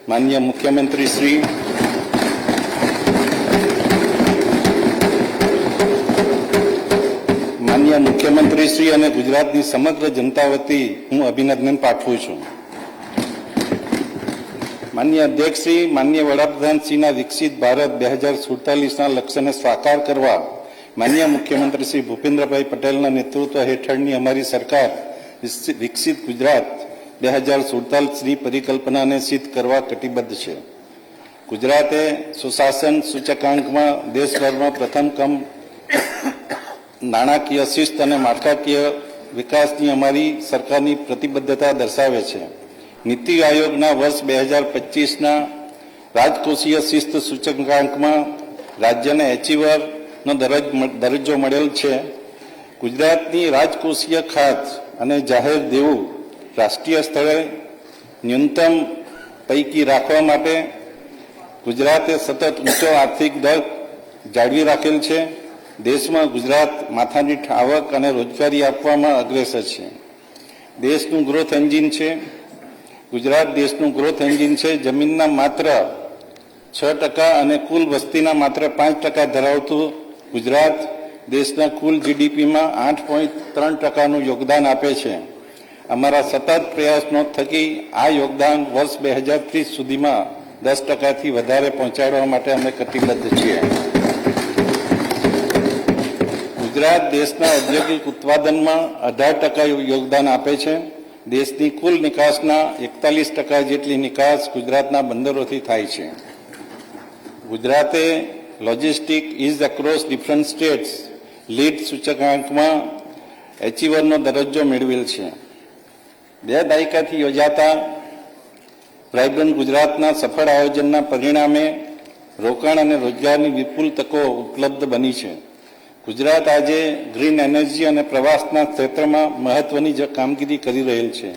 માનનીય મુખ્યમંત્રી શ્રી, અને ગુજરાતની સમગ્ર જનતા વતી હું અભિનંદન પાઠવું છું. માનનીય અધ્યક્ષશ્રી, માનનીય વડાપ્રધાનશ્રીના વિકસિત ભારત 2047ના લક્ષ્યને સાકાર કરવા માનનીય મુખ્યમંત્રી શ્રી ભૂપેન્દ્રભાઈ પટેલના નેતૃત્વ હેઠળની અમારી સરકાર વિકસિત ગુજરાત 2047ની પરિકલ્પનાને સિદ્ધ કરવા કટિબદ્ધ છે. ગુજરાતે સુશાસન સૂચકાંકમાં દેશભરમાં પ્રથમ ક્રમ, નાણાકીય શિસ્ત અને માળખાકીય વિકાસની અમારી સરકારની પ્રતિબદ્ધતા દર્શાવે છે. નીતિ આયોગના વર્ષ 2025ના રાજકોષીય શિસ્ત સૂચકાંકમાં રાજ્યને એચીવરનો દરજ્જો મળેલ છે. ગુજરાતની રાજકોષીય ખાત અને જાહેર દેવું રાષ્ટ્રીય સ્તરે ન્યૂનતમ પૈકી રાખવા માટે ગુજરાતે સતત ઊંચો આર્થિક દર જાળવી રાખેલ છે. દેશમાં ગુજરાત માથાદીઠ આવક અને રોજગારી આપવામાં અગ્રેસર છે. દેશનું ગ્રોથ એન્જિન છે. ગુજરાત દેશનું ગ્રોથ એન્જિન છે. જમીનના માત્ર 6% અને કુલ વસ્તીના માત્ર 5% ધરાવતું ગુજરાત દેશના કુલ જીડીપીમાં 8.3%નું યોગદાન આપે છે. અમારા સતત પ્રયાસનો થકી આ યોગદાન વર્ષ 2030 સુધીમાં 10%થી વધારે પહોંચાડવા માટે અમે કટિબદ્ધ છીએ. ગુજરાત દેશના ઔદ્યોગિક ઉત્પાદનમાં 18% યોગદાન આપે છે. દેશની કુલ નિકાસના 41% જેટલી નિકાસ ગુજરાતના બંદરોથી થાય છે. ગુજરાતે logistic ease across different states lead સૂચકાંકમાં એચીવરનો દરજ્જો મેળવેલ છે. 2 દાયકાથી યોજાતા વાયબ્રન્ટ ગુજરાતના સફળ આયોજનના પરિણામે રોકાણ અને રોજગારની વિપુલ તકો ઉપલબ્ધ બની છે. ગુજરાત આજે ગ્રીન એનર્જી અને પ્રવાસના ક્ષેત્રમાં મહત્વની કામગીરી કરી રહેલ છે.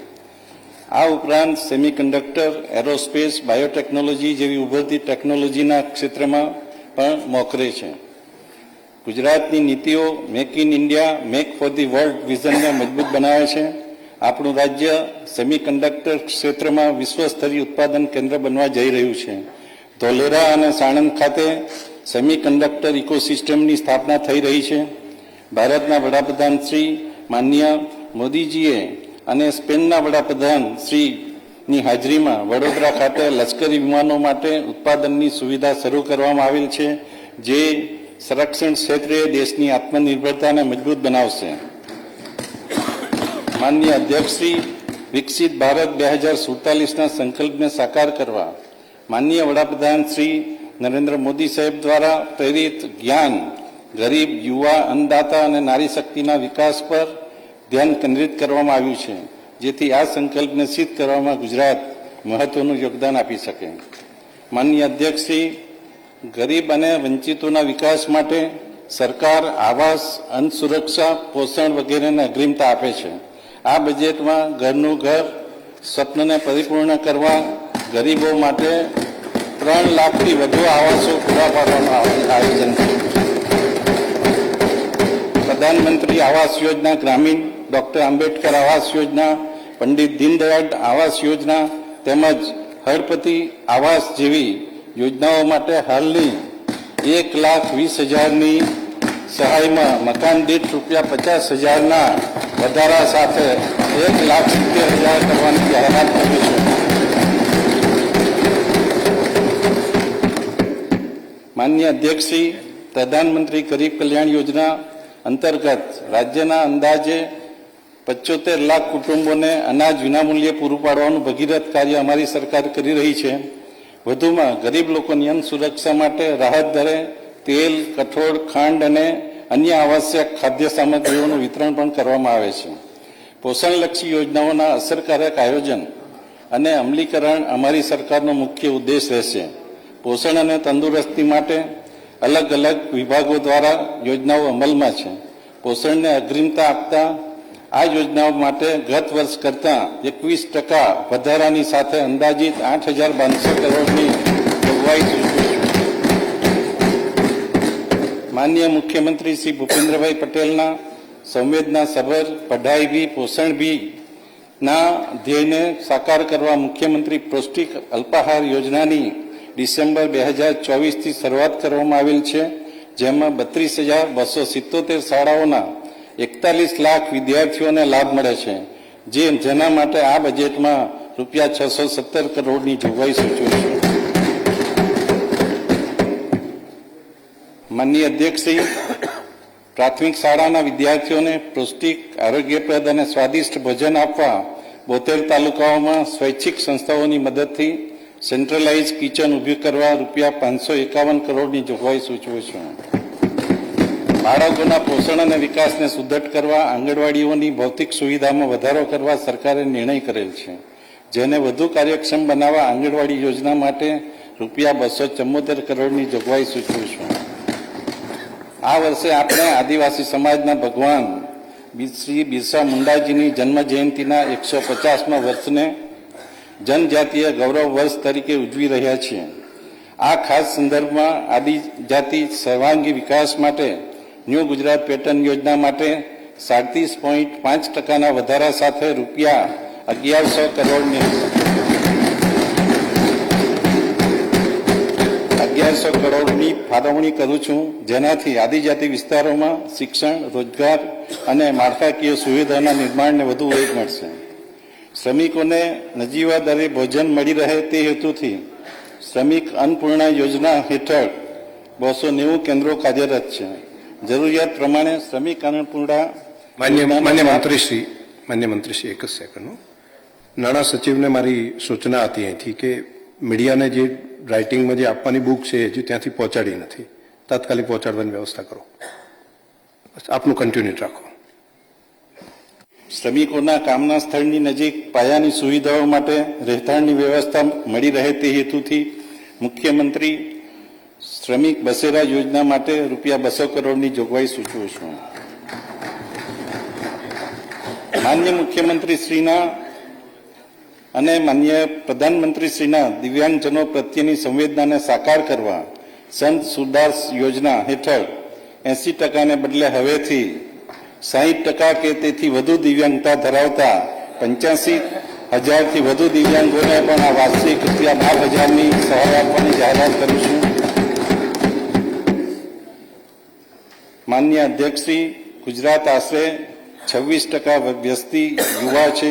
આ ઉપરાંત સેમિકન્ડક્ટર, એરોસ્પેસ, બાયોટેકનોલોજી જેવી ઉભરતી ટેકનોલોજીના ક્ષેત્રમાં પણ મોખરે છે. ગુજરાતની નીતિઓ make in India, make for the world વિઝનને મજબૂત બનાવે છે. આપણું રાજ્ય સેમિકન્ડક્ટર ક્ષેત્રમાં વિશ્વસ્તરીય ઉત્પાદન કેન્દ્ર બનવા જઈ રહ્યું છે. ધોલેરા અને સાણંદ ખાતે સેમિકન્ડક્ટર ઇકોસિસ્ટમની સ્થાપના થઈ રહી છે. ભારતના વડાપ્રધાન શ્રી માનનીય મોદીજીએ અને સ્પેનના વડાપ્રધાન શ્રીની હાજરીમાં વડોદરા ખાતે લશ્કરી વિમાનો માટે ઉત્પાદનની સુવિધા શરૂ કરવામાં આવેલ છે, જે સંરક્ષણ ક્ષેત્રે દેશની આત્મનિર્ભરતાને મજબૂત બનાવશે. માનનીય અધ્યક્ષશ્રી, વિકસિત ભારત 2047ના સંકલ્પને સાકાર કરવા માનનીય વડાપ્રધાન શ્રી નરેન્દ્ર મોદી સાહેબ દ્વારા પ્રેરિત જ્ઞાન, ગરીબ, યુવા, અન્નદાતા અને નારી શક્તિના વિકાસ પર ધ્યાન કેન્દ્રિત કરવામાં આવ્યું છે, જેથી આ સંકલ્પને સિદ્ધ કરવામાં ગુજરાત મહત્વનું યોગદાન આપી શકે. માનનીય અધ્યક્ષશ્રી, ગરીબ અને વંચિતોના વિકાસ માટે સરકાર આવાસ, અન્ન સુરક્ષા, પોષણ વગેરેને અગ્રિમતા આપે છે. આ બજેટમાં ઘરનું ઘર સ્વપ્નને પરિપૂર્ણ કરવા ગરીબો માટે 3 લાખથી વધુ આવાસો પૂરા પાડવાનું આયોજન છે. પ્રધાનમંત્રી આવાસ યોજના ગ્રામીણ, ડોક્ટર આંબેડકર આવાસ યોજના, પંડિત દીનદયાળ આવાસ યોજના તેમજ હળપતિ આવાસ જેવી યોજનાઓ માટે હાલની 1,20,000ની સહાયમાં મકાન દીઠ ₹50,000ના વધારા સાથે 1,70,000 કરવાની જાહેરાત કરી છે. માનનીય અધ્યક્ષશ્રી, પ્રધાનમંત્રી ગરીબ કલ્યાણ યોજના અંતર્ગત રાજ્યના અંદાજે 75 લાખ કુટુંબોને અનાજ વિનામૂલ્યે પૂરું પાડવાનું ભગીરથ કાર્ય અમારી સરકાર કરી રહી છે. વધુમાં ગરીબ લોકોની અન્ન સુરક્ષા માટે રાહત દરે તેલ, કઠોળ, ખાંડ અને અન્ય આવશ્યક ખાદ્ય સામગ્રીઓનું વિતરણ પણ કરવામાં આવે છે. પોષણલક્ષી યોજનાઓના અસરકારક આયોજન અને અમલીકરણ અમારી સરકારનો મુખ્ય ઉદ્દેશ રહેશે. પોષણ અને તંદુરસ્તી માટે અલગ અલગ વિભાગો દ્વારા યોજનાઓ અમલમાં છે. પોષણને અગ્રિમતા આપતા આ યોજનાઓ માટે ગત વર્ષ કરતાં 21% વધારાની સાથે અંદાજિત 8,200 કરોડની જોગવાઈ સૂચવી છે. માનનીય મુખ્યમંત્રી શ્રી ભૂપેન્દ્રભાઈ પટેલના સંવેદના સભર પઢાઈ ભી પોષણ ભી ના ધ્યેયને સાકાર કરવા મુખ્યમંત્રી પૌષ્ટિક અલ્પાહાર યોજનાની ડિસેમ્બર 2024થી શરૂઆત કરવામાં આવેલ છે, જેમાં 32,277 શાળાઓના 41 લાખ વિદ્યાર્થીઓને લાભ મળે છે, જેના માટે આ બજેટમાં રૂપિયા 617 કરોડની જોગવાઈ સૂચવે છે. માનનીય અધ્યક્ષશ્રી, પ્રાથમિક શાળાના વિદ્યાર્થીઓને પૌષ્ટિક, આરોગ્યપ્રદ અને સ્વાદિષ્ટ ભોજન આપવા 72 તાલુકાઓમાં સ્વૈચ્છિક સંસ્થાઓની મદદથી સેન્ટ્રલાઇઝ કિચન ઊભી કરવા રૂપિયા 551 કરોડની જોગવાઈ સૂચવે છે. બાળકોના પોષણ અને વિકાસને સુદૃઢ કરવા આંગણવાડીઓની ભૌતિક સુવિધામાં વધારો કરવા સરકારે નિર્ણય કરેલ છે, જેને વધુ કાર્યક્ષમ બનાવવા આંગણવાડી યોજના માટે રૂપિયા 274 કરોડની જોગવાઈ સૂચવે છે. આ વર્ષે આપણે આદિવાસી સમાજના ભગવાન શ્રી બિરસા મુંડાજીની જન્મ જયંતિના 150મા વર્ષને જનજાતીય ગૌરવ વર્ષ તરીકે ઉજવી રહ્યા છીએ. આ ખાસ સંદર્ભમાં આદિજાતિ સર્વાંગી વિકાસ માટે ન્યૂ ગુજરાત પેટર્ન યોજના માટે 37.5% વધારા સાથે રૂપિયા 1100 કરોડની 1100 કરોડની ફાળવણી કરું છું, જેનાથી આદિજાતિ વિસ્તારોમાં શિક્ષણ, રોજગાર અને માળખાકીય સુવિધાના નિર્માણને વધુ વેગ મળશે. શ્રમિકોને નજીવા દરે ભોજન મળી રહે તે હેતુથી શ્રમિક અન્નપૂર્ણા યોજના હેઠળ 290 કેન્દ્રો કાર્યરત છે. જરૂરિયાત પ્રમાણે શ્રમિક અન્નપૂર્ણા માન્ય મંત્રીશ્રી એક જ સેકન્ડ. નાણાં સચિવને મારી સૂચના હતી અહીંથી કે મીડિયાને જે રાઇટિંગમાં જે આપવાની બુક છે હજી ત્યાંથી પહોંચાડી નથી, તાત્કાલિક પહોંચાડવાની વ્યવસ્થા કરો. આપનું કન્ટિન્યુ રાખો. શ્રમિકોના કામના સ્થળની નજીક પાયાની સુવિધાઓ માટે રહેઠાણની વ્યવસ્થા મળી રહે તે હેતુથી મુખ્યમંત્રી શ્રમિક બસેરા યોજના માટે રૂપિયા 200 કરોડની જોગવાઈ સૂચવું છું. માન્ય મુખ્યમંત્રીશ્રીના અને માન્ય પ્રધાનમંત્રીશ્રીના દિવ્યાંગજનો પ્રત્યેની સંવેદનાને સાકાર કરવા સંત સુરદાસ યોજના હેઠળ 80%ને બદલે હવેથી 60% કે તેથી વધુ દિવ્યાંગતા ધરાવતા 85,000થી વધુ દિવ્યાંગોને પણ આ વાર્ષિક રૂપિયા 12,000ની સહાય આપવાની જાહેરાત કરું છું. માન્ય અધ્યક્ષશ્રી, ગુજરાત આશરે 26% વસ્તી યુવા છે.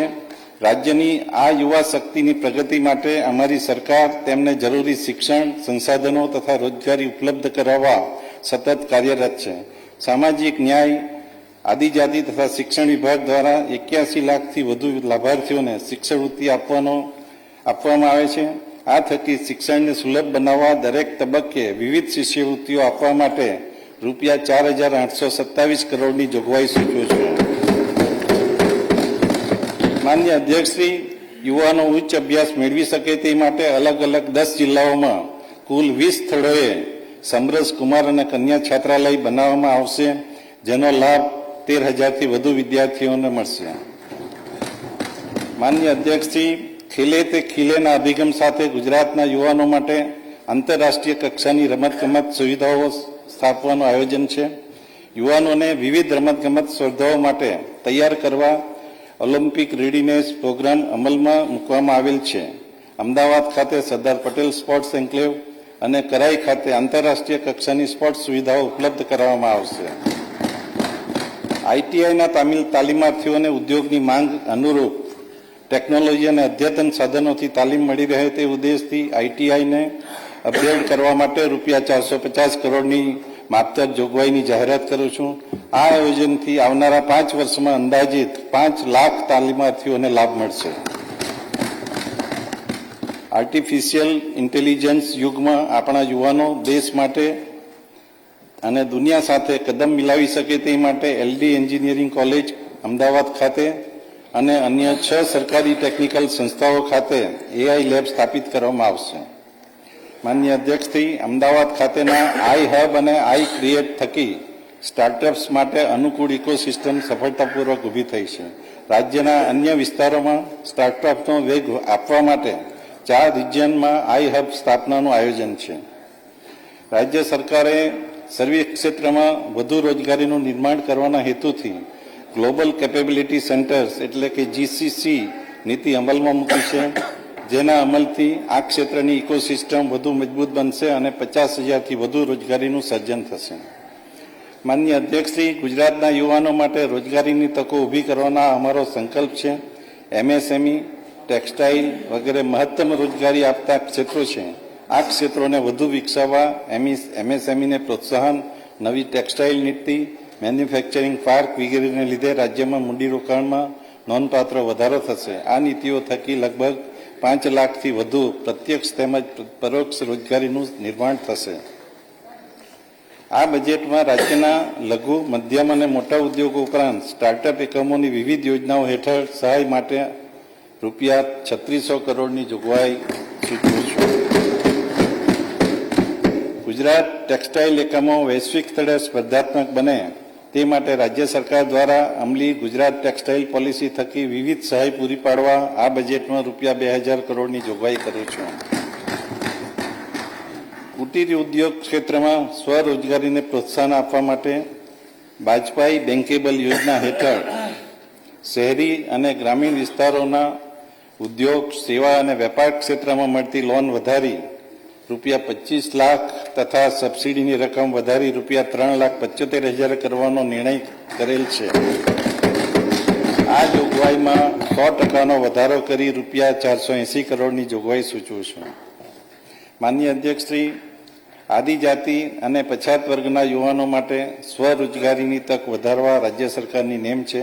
રાજ્યની આ યુવા શક્તિની પ્રગતિ માટે અમારી સરકાર તેમને જરૂરી શિક્ષણ, સંસાધનો તથા રોજગારી ઉપલબ્ધ કરાવવા સતત કાર્યરત છે. સામાજિક ન્યાય, આદિજાતિ તથા શિક્ષણ વિભાગ દ્વારા 81 લાખથી વધુ લાભાર્થીઓને શિક્ષણવૃત્તિ આપવામાં આવે છે. આ થકી શિક્ષણને સુલભ બનાવવા દરેક તબક્કે વિવિધ શિષ્યવૃત્તિઓ આપવા માટે રૂપિયા 4,827 કરોડની જોગવાઈ સૂચવું છું. માન્ય અધ્યક્ષશ્રી, યુવાનો ઉચ્ચ અભ્યાસ મેળવી શકે તે માટે અલગ અલગ 10 જિલ્લાઓમાં કુલ 20 સ્થળોએ સમરસ કુમાર અને કન્યા છાત્રાલય બનાવવામાં આવશે, જેનો લાભ 13,000થી વધુ વિદ્યાર્થીઓને મળશે. માન્ય અધ્યક્ષશ્રી, ખેલે તે ખીલેના અભિગમ સાથે ગુજરાતના યુવાનો માટે આંતરરાષ્ટ્રીય કક્ષાની રમતગમત સુવિધાઓ સ્થાપવાનું આયોજન છે. યુવાનોને વિવિધ રમતગમત સ્પર્ધાઓ માટે તૈયાર કરવા ઓલિમ્પિક રેડીનેસ પ્રોગ્રામ અમલમાં મૂકવામાં આવેલ છે. અમદાવાદ ખાતે સરદાર પટેલ સ્પોર્ટ્સ એન્ક્લેવ અને કરાઈ ખાતે આંતરરાષ્ટ્રીય કક્ષાની સ્પોર્ટ્સ સુવિધાઓ ઉપલબ્ધ કરાવવામાં આવશે. આઈટીઆઈના તાલીમાર્થીઓને ઉદ્યોગની માંગ અનુરૂપ ટેકનોલોજી અને અદ્યતન સાધનોથી તાલીમ મળી રહે તે ઉદ્દેશથી આઈટીઆઈને અપગ્રેડ કરવા માટે રૂપિયા 450 કરોડની માપતર જોગવાઈની જાહેરાત કરું છું. આ આયોજનથી આવનારા 5 વર્ષમાં અંદાજિત 5 લાખ તાલીમાર્થીઓને લાભ મળશે. આર્ટિફિશિયલ ઇન્ટેલિજન્સ યુગમાં આપણા યુવાનો દેશ માટે અને દુનિયા સાથે કદમ મિલાવી શકે તે માટે એલડી એન્જિનિયરિંગ કોલેજ અમદાવાદ ખાતે અને અન્ય 6 સરકારી ટેકનિકલ સંસ્થાઓ ખાતે એઆઈ લેબ સ્થાપિત કરવામાં આવશે. માન્ય અધ્યક્ષશ્રી, અમદાવાદ ખાતેના આઈ હબ અને આઈ ક્રિએટ થકી સ્ટાર્ટઅપ્સ માટે અનુકૂળ ઇકોસિસ્ટમ સફળતાપૂર્વક ઊભી થઈ છે. રાજ્યના અન્ય વિસ્તારોમાં સ્ટાર્ટઅપનો વેગ આપવા માટે 4 રિજિયનમાં આઈ હબ સ્થાપનાનું આયોજન છે. રાજ્ય સરકારે સર્વિસ ક્ષેત્રમાં વધુ રોજગારીનું નિર્માણ કરવાના હેતુથી ગ્લોબલ કેપેબિલિટી સેન્ટર્સ એટલે કે જીસીસી નીતિ અમલમાં મૂકી છે, જેના અમલથી આ ક્ષેત્રની ઇકોસિસ્ટમ વધુ મજબૂત બનશે અને 50,000થી વધુ રોજગારીનું સર્જન થશે. માનનીય અધ્યક્ષશ્રી, ગુજરાતના યુવાનો માટે રોજગારીની તકો ઊભી કરવાના અમારો સંકલ્પ છે. એમએસએમઈ, ટેક્સટાઇલ વગેરે મહત્તમ રોજગારી આપતા ક્ષેત્રો છે. આ ક્ષેત્રોને વધુ વિકસાવવા એમએસએમઈને પ્રોત્સાહન, નવી ટેક્સટાઇલ નીતિ, મેન્યુફેક્ચરિંગ પાર્ક વગેરેને લીધે રાજ્યમાં મૂડીરોકાણમાં નોંધપાત્ર વધારો થશે. આ નીતિઓ થકી લગભગ 5 લાખથી વધુ પ્રત્યક્ષ તેમજ પરોક્ષ રોજગારીનું નિર્માણ થશે. આ બજેટમાં રાજ્યના લઘુ, મધ્યમ અને મોટા ઉદ્યોગો ઉપરાંત સ્ટાર્ટઅપ એકમોની વિવિધ યોજનાઓ હેઠળ સહાય માટે રૂપિયા 3600 કરોડની જોગવાઈ સૂચવું છું. ગુજરાત ટેક્સટાઇલ એકમો વૈશ્વિક સ્તરે સ્પર્ધાત્મક બને તે માટે રાજ્ય સરકાર દ્વારા અમલી ગુજરાત ટેક્સટાઇલ પોલિસી થકી વિવિધ સહાય પૂરી પાડવા આ બજેટમાં રૂપિયા 2000 કરોડની જોગવાઈ કરું છું. કુટીર ઉદ્યોગ ક્ષેત્રમાં સ્વરોજગારીને પ્રોત્સાહન આપવા માટે વાજપાઈ બેન્કેબલ યોજના હેઠળ શહેરી અને ગ્રામીણ વિસ્તારોના ઉદ્યોગ, સેવા અને વેપાર ક્ષેત્રમાં મળતી લોન વધારી રૂપિયા 25 લાખ તથા સબસિડીની રકમ વધારી રૂપિયા 3,75,000 કરવાનો નિર્ણય કરેલ છે. આ જોગવાઈમાં 100% વધારો કરી રૂપિયા 480 કરોડની જોગવાઈ સૂચવું છું. માનનીય અધ્યક્ષશ્રી, આદિજાતિ અને પછાત વર્ગના યુવાનો માટે સ્વરોજગારીની તક વધારવા રાજ્ય સરકારની નેમ છે.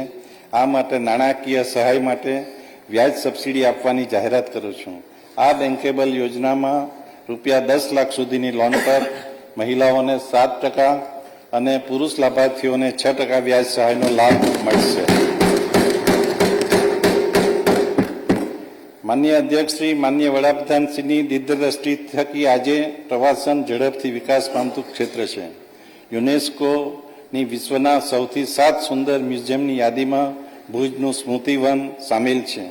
આ માટે નાણાકીય સહાય માટે વ્યાજ સબસિડી આપવાની જાહેરાત કરું છું. આ બેન્કેબલ યોજનામાં રૂપિયા 10 લાખ સુધીની લોન પર મહિલાઓને 7% અને પુરુષ લાભાર્થીઓને 6% વ્યાજ સહાયનો લાભ મળશે. માનનીય અધ્યક્ષશ્રી, માનનીય વડાપ્રધાનશ્રીની દીર્ઘદ્રષ્ટિ થકી આજે પ્રવાસન ઝડપથી વિકાસ પામતું ક્ષેત્ર છે. યુનેસ્કોની વિશ્વના સૌથી 7 સુંદર મ્યુઝિયમની યાદીમાં ભુજનું સ્મૃતિવન સામેલ છે.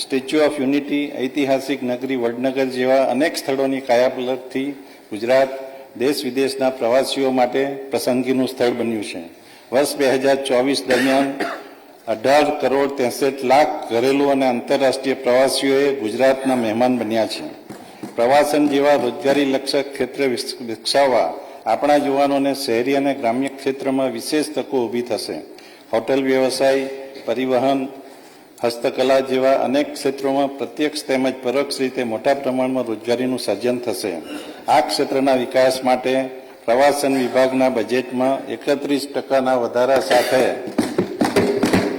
સ્ટેચ્યુ ઓફ યુનિટી, ઐતિહાસિક નગરી વડનગર જેવા અનેક સ્થળોની કાયાપલટથી ગુજરાત દેશ વિદેશના પ્રવાસીઓ માટે પસંદગીનું સ્થળ બન્યું છે. વર્ષ 2024 દરમિયાન 18 કરોડ 63 લાખ ઘરેલું અને આંતરરાષ્ટ્રીય પ્રવાસીઓએ ગુજરાતના મહેમાન બન્યા છે. પ્રવાસન જેવા રોજગારી લક્ષક ક્ષેત્ર વિકસાવવા આપણા યુવાનોને શહેરી અને ગ્રામ્ય ક્ષેત્રમાં વિશેષ તકો ઊભી થશે. હોટેલ વ્યવસાય, પરિવહન, હસ્તકલા જેવા અનેક ક્ષેત્રોમાં પ્રત્યક્ષ તેમજ પરોક્ષ રીતે મોટા પ્રમાણમાં રોજગારીનું સર્જન થશે. આ ક્ષેત્રના વિકાસ માટે પ્રવાસન વિભાગના બજેટમાં 31% વધારા સાથે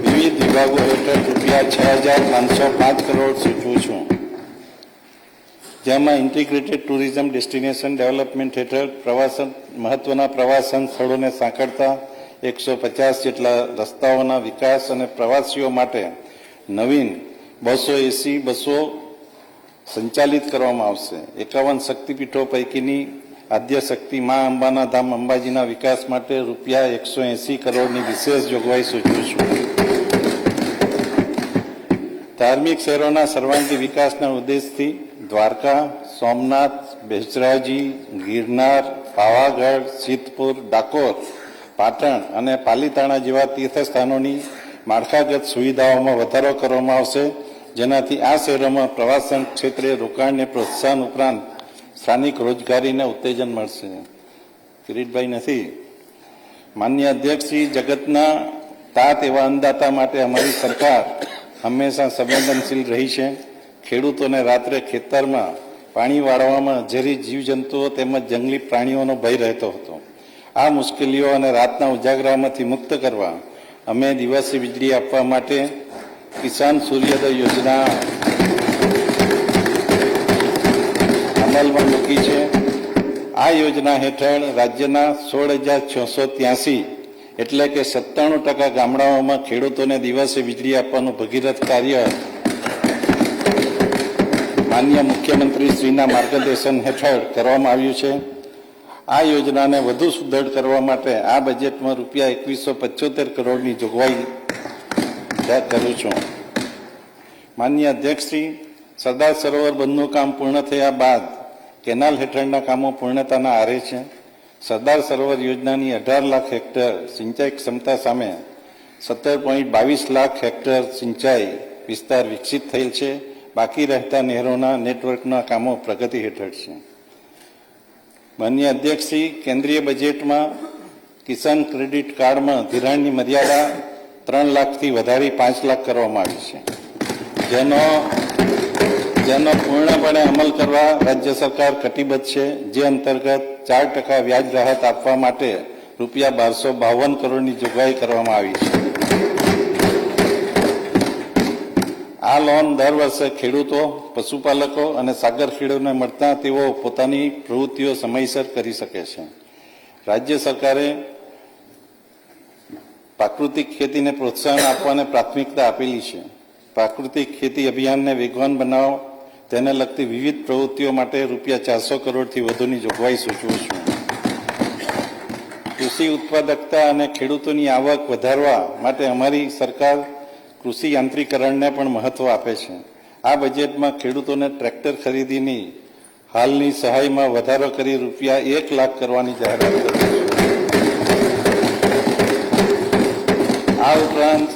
વિવિધ વિભાગો હેઠળ રૂપિયા 6,505 કરોડ સૂચવું છું. જેમાં ઇન્ટિગ્રેટેડ ટુરિઝમ ડેસ્ટિનેશન ડેવલપમેન્ટ હેઠળ મહત્વના પ્રવાસન સ્થળોને સાંકળતા 150 જેટલા રસ્તાઓના વિકાસ અને પ્રવાસીઓ માટે નવીન 280 બસો સંચાલિત કરવામાં આવશે. 51 શક્તિપીઠો પૈકીની આદ્ય શક્તિ મા અંબાના ધામ અંબાજીના વિકાસ માટે રૂપિયા 180 કરોડની વિશેષ જોગવાઈ સૂચવું છું. ધાર્મિક શહેરોના સર્વાંગી વિકાસના ઉદ્દેશથી દ્વારકા, સોમનાથ, બેચરાજી, ગિરનાર, પાવાગઢ, સિદ્ધપુર, ડાકોર, પાટણ અને પાલીતાણા જેવા તીર્થસ્થાનોની માળખાગત સુવિધાઓમાં વધારો કરવામાં આવશે, જેનાથી આ શહેરોમાં પ્રવાસન ક્ષેત્રે રોકાણને પ્રોત્સાહન ઉપરાંત સ્થાનિક રોજગારીને ઉત્તેજન મળશે. કિરીટભાઈ નથી. માન્ય અધ્યક્ષશ્રી, જગતના તાત એવા અન્નદાતા માટે અમારી સરકાર હંમેશા સંવેદનશીલ રહી છે. ખેડૂતોને રાત્રે ખેતરમાં પાણી વાળવામાં ઝેરી જીવજંતુઓ તેમજ જંગલી પ્રાણીઓનો ભય રહેતો હતો. આ મુશ્કેલીઓ અને રાતના ઉજાગરામાંથી મુક્ત કરવા અમે દિવસે વીજળી આપવા માટે કિસાન સૂર્યોદય યોજના અમલમાં મૂકી છે. આ યોજના હેઠળ રાજ્યના 16,683 એટલે કે 97% ગામડાઓમાં ખેડૂતોને દિવસે વીજળી આપવાનું ભગીરથ કાર્ય માનનીય મુખ્યમંત્રી શ્રીના માર્ગદર્શન હેઠળ કરવામાં આવ્યું છે. આ યોજનાને વધુ સુદૃઢ કરવા માટે આ બજેટમાં રૂપિયા 2175 કરોડની જોગવાઈ કરું છું. માનનીય અધ્યક્ષશ્રી, સરદાર સરોવર બંધનું કામ પૂર્ણ થયા બાદ કેનાલ હેઠળના કામો પૂર્ણતાના આરે છે. સરદાર સરોવર યોજનાની 18 લાખ હેક્ટર સિંચાઈ ક્ષમતા સામે 17.22 લાખ હેક્ટર સિંચાઈ વિસ્તાર વિકસિત થયેલ છે. બાકી રહેતા નહેરોના નેટવર્કના કામો પ્રગતિ હેઠળ છે. માનનીય અધ્યક્ષશ્રી, કેન્દ્રીય બજેટમાં કિસાન ક્રેડિટ કાર્ડમાં ધિરાણની મર્યાદા 3 લાખથી વધારી 5 લાખ કરવામાં આવી છે, જેનો પૂર્ણપણે અમલ કરવા રાજ્ય સરકાર કટિબદ્ધ છે. જે અંતર્ગત 4% વ્યાજ રાહત આપવા માટે રૂપિયા 1252 કરોડની જોગવાઈ કરવામાં આવી છે. આ લોન દર વર્ષે ખેડૂતો, પશુપાલકો અને સાગર ખેડૂતોને મળતા તેઓ પોતાની પ્રવૃત્તિઓ સમયસર કરી શકે છે. રાજ્ય સરકારે પ્રાકૃતિક ખેતીને પ્રોત્સાહન આપવાને પ્રાથમિકતા આપેલી છે. પ્રાકૃતિક ખેતી અભિયાનને વેગવાન બનાવો, તેને લગતી વિવિધ પ્રવૃત્તિઓ માટે રૂપિયા 400 કરોડથી વધુની જોગવાઈ સૂચવું છું. કૃષિ ઉત્પાદકતા અને ખેડૂતોની આવક વધારવા માટે અમારી સરકાર કૃષિ યાંત્રીકરણને પણ મહત્વ આપે છે. આ બજેટમાં ખેડૂતોને ટ્રેક્ટર ખરીદીની હાલની સહાયમાં વધારો કરી રૂપિયા 1 લાખ કરવાની જાહેરાત કરી છે. આ ઉપરાંત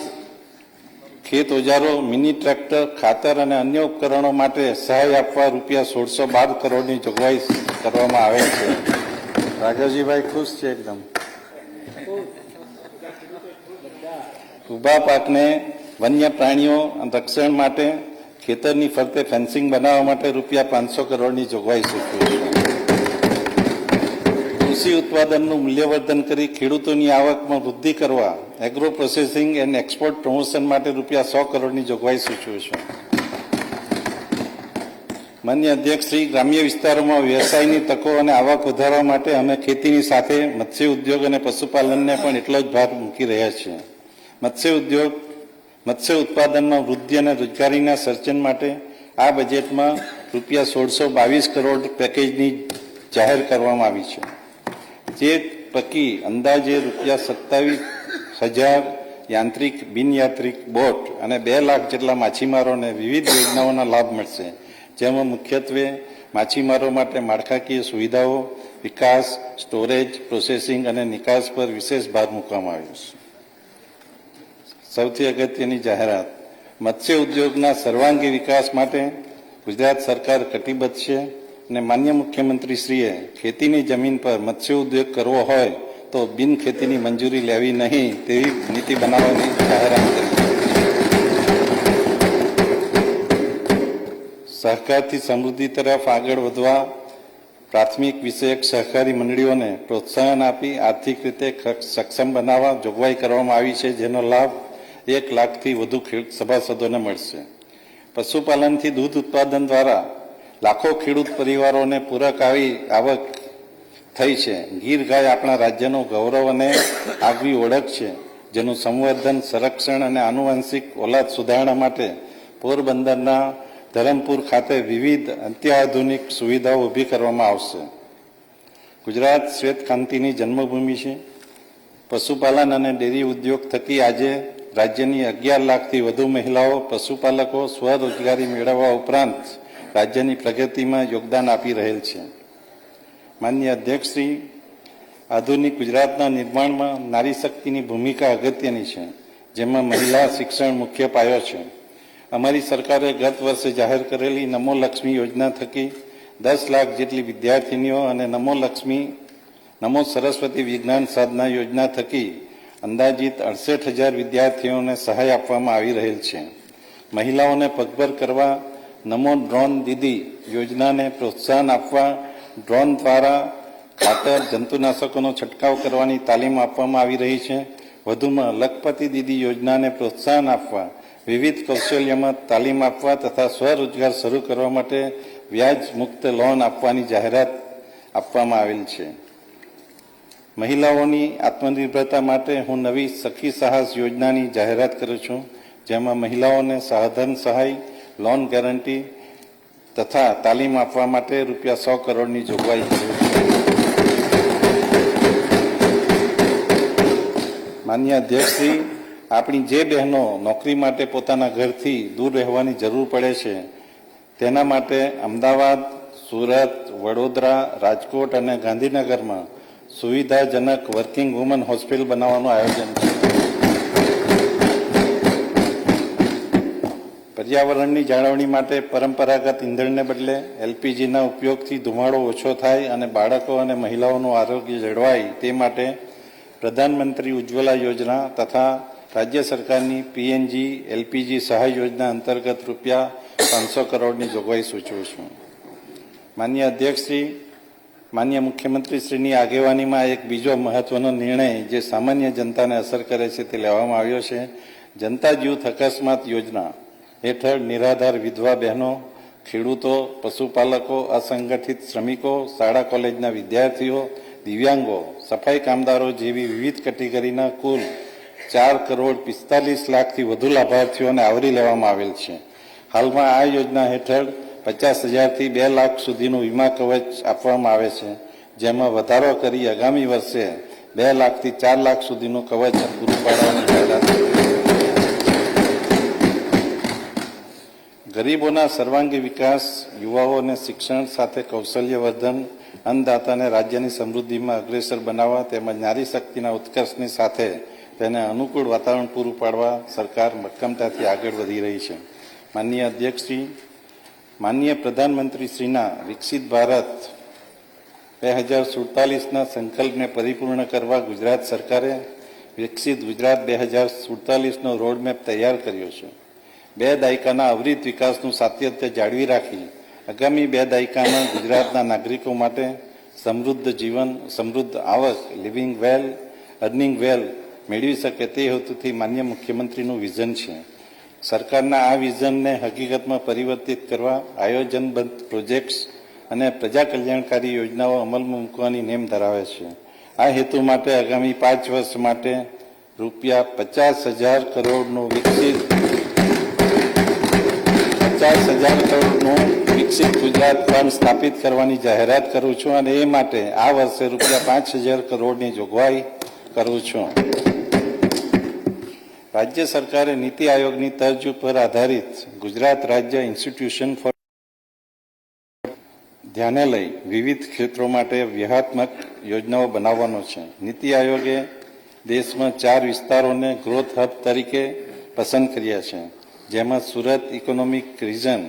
ખેત ઓજારો, મિની ટ્રેક્ટર, ખાતર અને અન્ય ઉપકરણો માટે સહાય આપવા રૂપિયા 1612 કરોડની જોગવાઈ કરવામાં આવે છે. રાઘવજીભાઈ ખુશ છે એકદમ. ઊભા પાકને વન્ય પ્રાણીઓ રક્ષણ માટે ખેતરની ફરતે ફેન્સિંગ બનાવવા માટે રૂપિયા 500 કરોડની જોગવાઈ સૂચવી છે. કૃષિ ઉત્પાદનનું મૂલ્યવર્ધન કરી ખેડૂતોની આવકમાં વૃદ્ધિ કરવા agro processing and export promotion માટે રૂપિયા 100 કરોડની જોગવાઈ સૂચવું છું. માન્ય અધ્યક્ષશ્રી, ગ્રામ્ય વિસ્તારોમાં વ્યવસાયની તકો અને આવક વધારવા માટે અમે ખેતીની સાથે મત્સ્ય ઉદ્યોગ અને પશુપાલનને પણ એટલો જ ભાર મૂકી રહ્યા છીએ. મત્સ્ય ઉત્પાદનમાં વૃદ્ધિ અને રોજગારીના સર્જન માટે આ બજેટમાં રૂપિયા 1622 કરોડ પેકેજની જાહેર કરવામાં આવી છે. જે પૈકી અંદાજે રૂપિયા 27,000 યાંત્રિક, બિનયાંત્રિક બોટ અને 2 લાખ જેટલા માછીમારોને વિવિધ યોજનાઓના લાભ મળશે, જેમાં મુખ્યત્વે માછીમારો માટે માળખાકીય સુવિધાઓ, વિકાસ, સ્ટોરેજ, પ્રોસેસિંગ અને નિકાસ પર વિશેષ ભાર મૂકવામાં આવ્યો છે. સૌથી અગત્યની જાહેરાત, મત્સ્ય ઉદ્યોગના સર્વાંગી વિકાસ માટે ગુજરાત સરકાર કટિબદ્ધ છે અને માન્ય મુખ્યમંત્રીશ્રીએ ખેતીની જમીન પર મત્સ્ય ઉદ્યોગ કરવો હોય તો બિન ખેતીની મંજૂરી લેવી નહીં તેવી નીતિ બનાવવાની જાહેરાત કરી. સહકારથી સમૃદ્ધિ તરફ આગળ વધવા પ્રાથમિક વિષયક સહકારી મંડળીઓને પ્રોત્સાહન આપી આર્થિક રીતે સક્ષમ બનાવવા જોગવાઈ કરવામાં આવી છે, જેનો લાભ 1 લાખથી વધુ સભાસદોને મળશે. પશુપાલનથી દૂધ ઉત્પાદન દ્વારા લાખો ખેડૂત પરિવારોને પૂરક આવક થઈ છે. ગીર ગાય આપણા રાજ્યનું ગૌરવ અને આગવી ઓળખ છે, જેનું સંવર્ધન, સંરક્ષણ અને આનુવંશિક ઓલાદ સુધારણા માટે પોરબંદરના ધરમપુર ખાતે વિવિધ અત્યાધુનિક સુવિધાઓ ઊભી કરવામાં આવશે. ગુજરાત શ્વેત ક્રાંતિની જન્મભૂમિ છે. પશુપાલન અને ડેરી ઉદ્યોગ થકી આજે રાજ્યની 11 લાખથી વધુ મહિલાઓ પશુપાલકો સ્વરોજગારી મેળવવા ઉપરાંત રાજ્યની પ્રગતિમાં યોગદાન આપી રહેલ છે. માનનીય અધ્યક્ષશ્રી, આધુનિક ગુજરાતના નિર્માણમાં નારી શક્તિની ભૂમિકા અગત્યની છે, જેમાં મહિલા શિક્ષણ મુખ્ય પાયો છે. અમારી સરકારે ગત વર્ષે જાહેર કરેલી નમો લક્ષ્મી યોજના થકી 10 લાખ જેટલી વિદ્યાર્થીનીઓ અને નમો સરસ્વતી વિજ્ઞાન સાધના યોજના થકી અંદાજિત 68,000 વિદ્યાર્થીઓને સહાય આપવામાં આવી રહેલ છે. મહિલાઓને પગભર કરવા નમો ડ્રોન દીદી યોજનાને પ્રોત્સાહન આપવા ડ્રોન દ્વારા ખાતર, જંતુનાશકોનો છંટકાવ કરવાની તાલીમ આપવામાં આવી રહી છે. વધુમાં લખપતિ દીદી યોજનાને પ્રોત્સાહન આપવા વિવિધ કૌશલ્યમાં તાલીમ આપવા તથા સ્વરોજગાર શરૂ કરવા માટે વ્યાજ મુક્ત લોન આપવાની જાહેરાત આપવામાં આવેલ છે. મહિલાઓની આત્મનિર્ભરતા માટે હું નવી સખી સાહસ યોજનાની જાહેરાત કરું છું, જેમાં મહિલાઓને સાધન સહાય, લોન ગેરંટી તથા તાલીમ આપવા માટે રૂપિયા 100 કરોડની જોગવાઈ કરી છે. માન્ય અધ્યક્ષશ્રી, આપણી જે બહેનો નોકરી માટે પોતાના ઘરથી દૂર રહેવાની જરૂર પડે છે, તેના માટે અમદાવાદ, સુરત, વડોદરા, રાજકોટ અને ગાંધીનગરમાં સુવિધાજનક વર્કિંગ વુમન હોસ્પિટલ બનાવવાનું આયોજન છે. પર્યાવરણની જાળવણી માટે પરંપરાગત ઈંધણને બદલે એલપીજીના ઉપયોગથી ધુમાડો ઓછો થાય અને બાળકો અને મહિલાઓનું આરોગ્ય જળવાય તે માટે પ્રધાનમંત્રી ઉજ્જવલા યોજના તથા રાજ્ય સરકારની પીએનજી એલપીજી સહાય યોજના અંતર્ગત રૂપિયા 500 કરોડની જોગવાઈ સૂચવું છું. માન્ય અધ્યક્ષશ્રી, માન્ય મુખ્યમંત્રીશ્રીની આગેવાનીમાં એક બીજો મહત્વનો નિર્ણય જે સામાન્ય જનતાને અસર કરે છે તે લેવામાં આવ્યો છે. જનતા જૂથ અકસ્માત યોજના હેઠળ નિરાધાર વિધવા બહેનો, ખેડૂતો, પશુપાલકો, અસંગઠિત શ્રમિકો, શાળા કોલેજના વિદ્યાર્થીઓ, દિવ્યાંગો, સફાઈ કામદારો જેવી વિવિધ કેટેગરીના કુલ 4,45 લાખથી વધુ લાભાર્થીઓને આવરી લેવામાં આવેલ છે. હાલમાં આ યોજના હેઠળ 50,000થી 2 લાખ સુધીનું વીમા કવચ આપવામાં આવે છે, જેમાં વધારો કરી આગામી વર્ષે 2 લાખથી 4 લાખ સુધીનું કવચ પૂરું પાડવાની જાહેરાત કરી. ગરીબોના સર્વાંગી વિકાસ, યુવાઓને શિક્ષણ સાથે કૌશલ્યવર્ધન, અન્નદાતાને રાજ્યની સમૃદ્ધિમાં અગ્રેસર બનાવવા તેમજ નારી શક્તિના ઉત્કર્ષની સાથે તેને અનુકૂળ વાતાવરણ પૂરું પાડવા સરકાર મક્કમતાથી આગળ વધી રહી છે. માનનીય અધ્યક્ષશ્રી, માનનીય પ્રધાનમંત્રીશ્રીના વિકસિત ભારત 2047ના સંકલ્પને પરિપૂર્ણ કરવા ગુજરાત સરકારે વિકસિત ગુજરાત 2047નો રોડમેપ તૈયાર કર્યો છે. 2 દાયકાના અવિરત વિકાસનું સાતત્ય જાળવી રાખી આગામી 2 દાયકામાં ગુજરાતના નાગરિકો માટે સમૃદ્ધ જીવન, સમૃદ્ધ આવક, લિવિંગ વેલ, અર્નિંગ વેલ મેળવી શકે તે હેતુથી માન્ય મુખ્યમંત્રીનું વિઝન છે. સરકારના આ વિઝનને હકીકતમાં પરિવર્તિત કરવા આયોજનબદ્ધ પ્રોજેક્ટ્સ અને પ્રજા કલ્યાણકારી યોજનાઓ અમલમાં મૂકવાની નેમ ધરાવે છે. આ હેતુ માટે આગામી 5 વર્ષ માટે રૂપિયા 50,000 કરોડનું વિકસિત ગુજરાત ફંડ સ્થાપિત કરવાની જાહેરાત કરું છું અને એ માટે આ વર્ષે રૂપિયા 5,000 કરોડની જોગવાઈ કરું છું. રાજ્ય સરકારે નીતિ આયોગની તર્જ ઉપર આધારિત ગુજરાત રાજ્ય ઇન્સ્ટિટ્યુશન ફોર ધ્યાને લઈ વિવિધ ક્ષેત્રો માટે વ્યૂહાત્મક યોજનાઓ બનાવવાનો છે. નીતિ આયોગે દેશમાં 4 વિસ્તારોને ગ્રોથ હબ તરીકે પસંદ કર્યા છે, જેમાં સુરત ઇકોનોમિક રિજન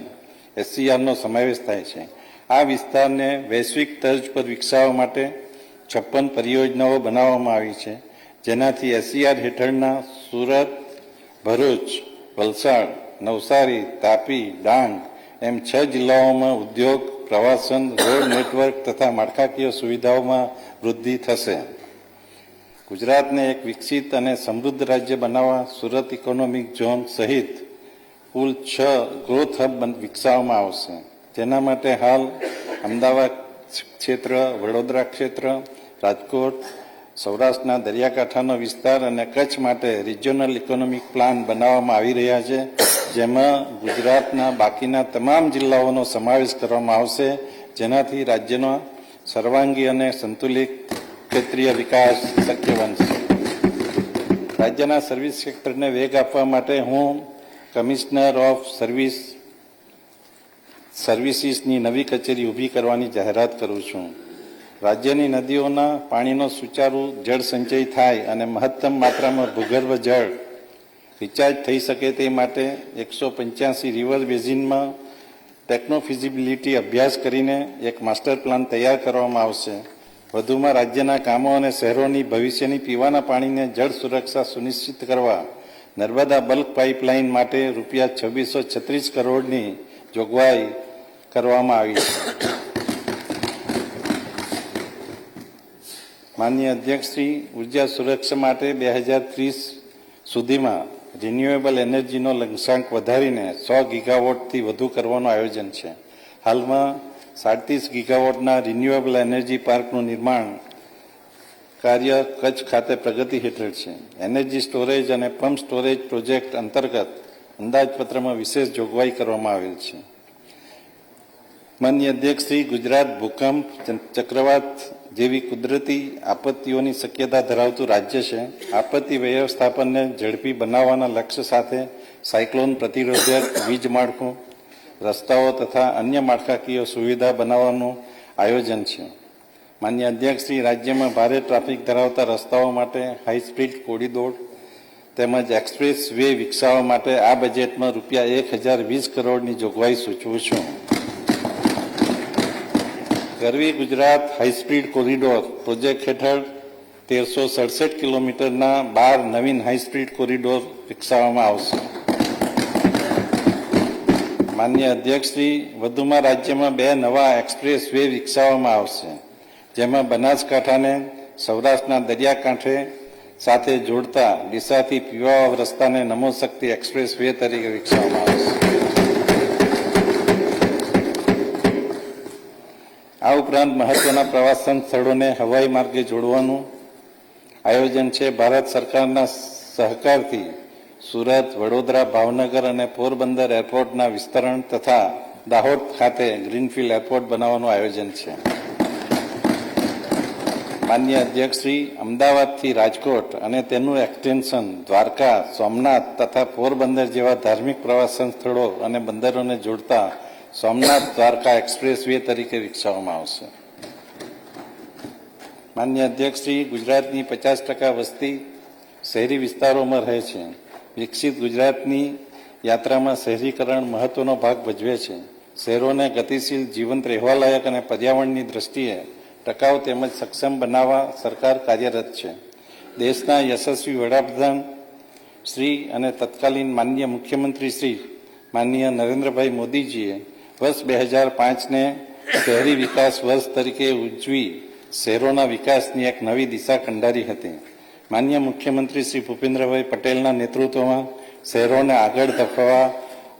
SCRનો સમાવેશ થાય છે. આ વિસ્તારને વૈશ્વિક તર્જ પર વિકસાવવા માટે 56 પરિયોજનાઓ બનાવવામાં આવી છે, જેનાથી SCR હેઠળના સુરત, ભરૂચ, વલસાડ, નવસારી, તાપી, ડાંગ એમ 6 જિલ્લાઓમાં ઉદ્યોગ, પ્રવાસન, રોડ નેટવર્ક તથા માળખાકીય સુવિધાઓમાં વૃદ્ધિ થશે. ગુજરાતને એક વિકસિત અને સમૃદ્ધ રાજ્ય બનાવવા સુરત ઇકોનોમિક ઝોન સહિત કુલ 6 ગ્રોથ હબ વિકસાવવામાં આવશે. જેના માટે હાલ અમદાવાદ ક્ષેત્ર, વડોદરા ક્ષેત્ર, રાજકોટ, સૌરાષ્ટ્રના દરિયાકાંઠાનો વિસ્તાર અને કચ્છ માટે રિજિયોનલ ઇકોનોમિક પ્લાન બનાવવામાં આવી રહ્યા છે, જેમાં ગુજરાતના બાકીના તમામ જિલ્લાઓનો સમાવેશ કરવામાં આવશે, જેનાથી રાજ્યનો સર્વાંગી અને સંતુલિત ક્ષેત્રીય વિકાસ શક્ય બનશે. રાજ્યના સર્વિસ સેક્ટરને વેગ આપવા માટે હું કમિશનર ઓફ સર્વિસીસની નવી કચેરી ઊભી કરવાની જાહેરાત કરું છું. રાજ્યની નદીઓના પાણીનો સુચારુ જળ સંચય થાય અને મહત્તમ માત્રામાં ભૂગર્ભ જળ રિચાર્જ થઈ શકે તે માટે 185 રિવર બેઝિનમાં ટેકનોફિઝિબિલિટી અભ્યાસ કરીને એક માસ્ટર પ્લાન તૈયાર કરવામાં આવશે. વધુમાં રાજ્યના ગામો અને શહેરોની ભવિષ્યની પીવાના પાણીને જળ સુરક્ષા સુનિશ્ચિત કરવા નર્મદા બલ્ક પાઇપલાઇન માટે રૂપિયા 2636 કરોડની જોગવાઈ કરવામાં આવી છે. માનનીય અધ્યક્ષશ્રી, ઉર્જા સુરક્ષા માટે 2030 સુધીમાં રિન્યુએબલ એનર્જીનો લક્ષ્યાંક વધારીને 100 ગીગાવોટથી વધુ કરવાનું આયોજન છે. હાલમાં 37 ગીગાવોટના રિન્યુએબલ એનર્જી પાર્કનું નિર્માણ કાર્ય કચ્છ ખાતે પ્રગતિ હેઠળ છે. એનર્જી સ્ટોરેજ અને પમ્પ સ્ટોરેજ પ્રોજેક્ટ અંતર્ગત અંદાજપત્રમાં વિશેષ જોગવાઈ કરવામાં આવેલ છે. માનનીય અધ્યક્ષશ્રી, ગુજરાત ભૂકંપ, ચક્રવાત જેવી કુદરતી આપત્તિઓની શક્યતા ધરાવતું રાજ્ય છે. આપત્તિ વ્યવસ્થાપનને ઝડપી બનાવવાના લક્ષ્ય સાથે સાયક્લોન પ્રતિરોધક વીજ માળખું, રસ્તાઓ તથા અન્ય માળખાકીય સુવિધા બનાવવાનું આયોજન છે. માન્ય અધ્યક્ષશ્રી, રાજ્યમાં ભારે ટ્રાફિક ધરાવતા રસ્તાઓ માટે હાઈ સ્પીડ કોરિડોર તેમજ એક્સપ્રેસ વે વિકસાવવા માટે આ બજેટમાં રૂપિયા 1020 કરોડની જોગવાઈ સૂચવું છું. ગરવી ગુજરાત હાઈસ્પીડ કોરિડોર પ્રોજેક્ટ હેઠળ 1367 કિલોમીટરના 12 નવીન હાઈસ્પીડ કોરિડોર વિકસાવવામાં આવશે. માન્ય અધ્યક્ષશ્રી, વધુમાં રાજ્યમાં 2 નવા એક્સપ્રેસ વે વિકસાવવામાં આવશે, જેમાં બનાસકાંઠાને સૌરાષ્ટ્રના દરિયાકાંઠે સાથે જોડતા ડીસાથી પીવાવાવ રસ્તાને નમો શક્તિ એક્સપ્રેસ વે તરીકે વિકસાવવામાં આવશે. આ ઉપરાંત મહત્વના પ્રવાસન સ્થળોને હવાઈ માર્ગે જોડવાનું આયોજન છે. ભારત સરકારના સહકારથી સુરત, વડોદરા, ભાવનગર અને પોરબંદર એરપોર્ટના વિસ્તરણ તથા દાહોદ ખાતે ગ્રીનફિલ્ડ એરપોર્ટ બનાવવાનું આયોજન છે. માન્ય અધ્યક્ષશ્રી, અમદાવાદથી રાજકોટ અને તેનું એક્સટેન્શન દ્વારકા, સોમનાથ તથા પોરબંદર જેવા ધાર્મિક પ્રવાસન સ્થળો અને બંદરોને જોડતા સોમનાથ દ્વારકા એક્સપ્રેસ વે તરીકે વિકસાવવામાં આવશે. માન્ય અધ્યક્ષશ્રી, ગુજરાતની 50% વસ્તી શહેરી વિસ્તારોમાં રહે છે. વિકસિત ગુજરાતની યાત્રામાં શહેરીકરણ મહત્વનો ભાગ ભજવે છે. શહેરોને ગતિશીલ, જીવંત, રહેવાલાયક અને પર્યાવરણની દ્રષ્ટિએ ટકાઉ તેમજ સક્ષમ બનાવવા સરકાર કાર્યરત છે. દેશના યશસ્વી વડાપ્રધાન શ્રી અને તત્કાલીન માનનીય મુખ્યમંત્રી શ્રી માનનીય નરેન્દ્રભાઈ મોદીજીએ વર્ષ 2005ને શહેરી વિકાસ વર્ષ તરીકે ઉજવી શહેરોના વિકાસની એક નવી દિશા કંડારી હતી. માનનીય મુખ્યમંત્રી શ્રી ભૂપેન્દ્રભાઈ પટેલના નેતૃત્વમાં શહેરોને આગળ ધપાવવા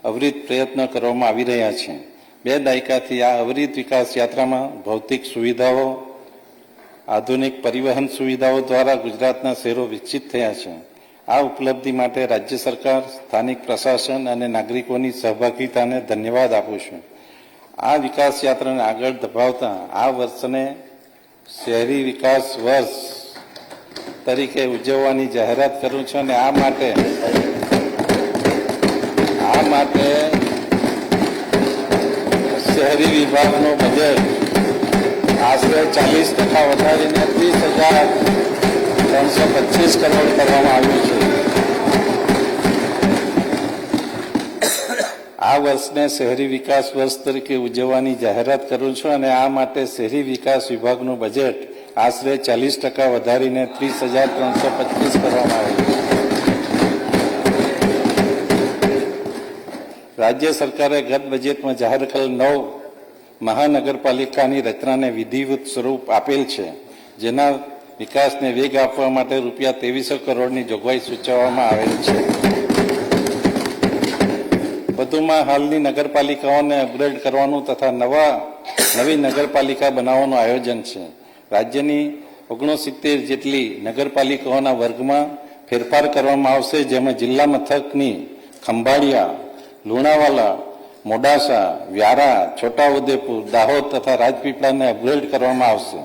અવિરત પ્રયત્નો કરવામાં આવી રહ્યા છે. 2 દાયકાથી આ અવિરત વિકાસ યાત્રામાં ભૌતિક સુવિધાઓ, આધુનિક પરિવહન સુવિધાઓ દ્વારા ગુજરાતના શહેરો વિકસિત થયા છે. આ ઉપલબ્ધિ માટે રાજ્ય સરકાર, સ્થાનિક પ્રશાસન અને નાગરિકોની સહભાગિતાને ધન્યવાદ આપું છું. આ વિકાસ યાત્રાને આગળ ધપાવતા આ વર્ષને શહેરી વિકાસ વર્ષ તરીકે ઉજવવાની જાહેરાત કરું છું અને આ માટે શહેરી વિભાગનો બજેટ આશરે 40% વધારીને 30,325 કરોડ કરવામાં આવ્યું છે. આ વર્ષને શહેરી વિકાસ વર્ષ તરીકે ઉજવવાની જાહેરાત કરું છું અને આ માટે શહેરી વિકાસ વિભાગનું બજેટ આશરે 40% વધારીને 30,325 કરવામાં આવ્યું છે. રાજ્ય સરકારે ગત બજેટમાં જાહેર કરેલ 9 મહાનગરપાલિકાની રચનાને વિધિવત સ્વરૂપ આપેલ છે, જેના વિકાસને વેગ આપવા માટે રૂપિયા 2300 કરોડની જોગવાઈ સૂચવવામાં આવેલ છે. વધુમાં હાલની નગરપાલિકાઓને અપગ્રેડ કરવાનું તથા નવી નગરપાલિકા બનાવવાનું આયોજન છે. રાજ્યની 69 જેટલી નગરપાલિકાઓના વર્ગમાં ફેરફાર કરવામાં આવશે, જેમાં જિલ્લા મથકની ખંભાળિયા, લુણાવાલા, મોડાસા, વ્યારા, છોટાઉદેપુર, દાહોદ તથા રાજપીપળાને અપગ્રેડ કરવામાં આવશે.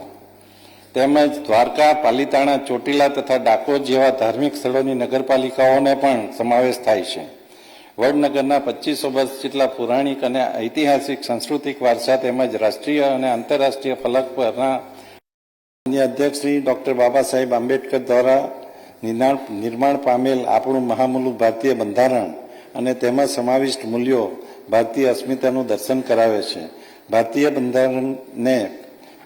તેમજ દ્વારકા, પાલીતાણા, ચોટીલા તથા ડાકોર જેવા ધાર્મિક સ્થળોની નગરપાલિકાઓને પણ સમાવેશ થાય છે. વડનગરના 2500 વર્ષ જેટલા પૌરાણિક અને ઐતિહાસિક સાંસ્કૃતિક વારસા તેમજ રાષ્ટ્રીય અને આંતરરાષ્ટ્રીય ફલક પરના અધ્યક્ષ શ્રી ડોક્ટર બાબા સાહેબ આંબેડકર દ્વારા નિર્માણ પામેલ આપણું મહામૂલું ભારતીય બંધારણ અને તેમાં સમાવિષ્ટ મૂલ્યો ભારતીય અસ્મિતાનું દર્શન કરાવે છે. ભારતીય બંધારણને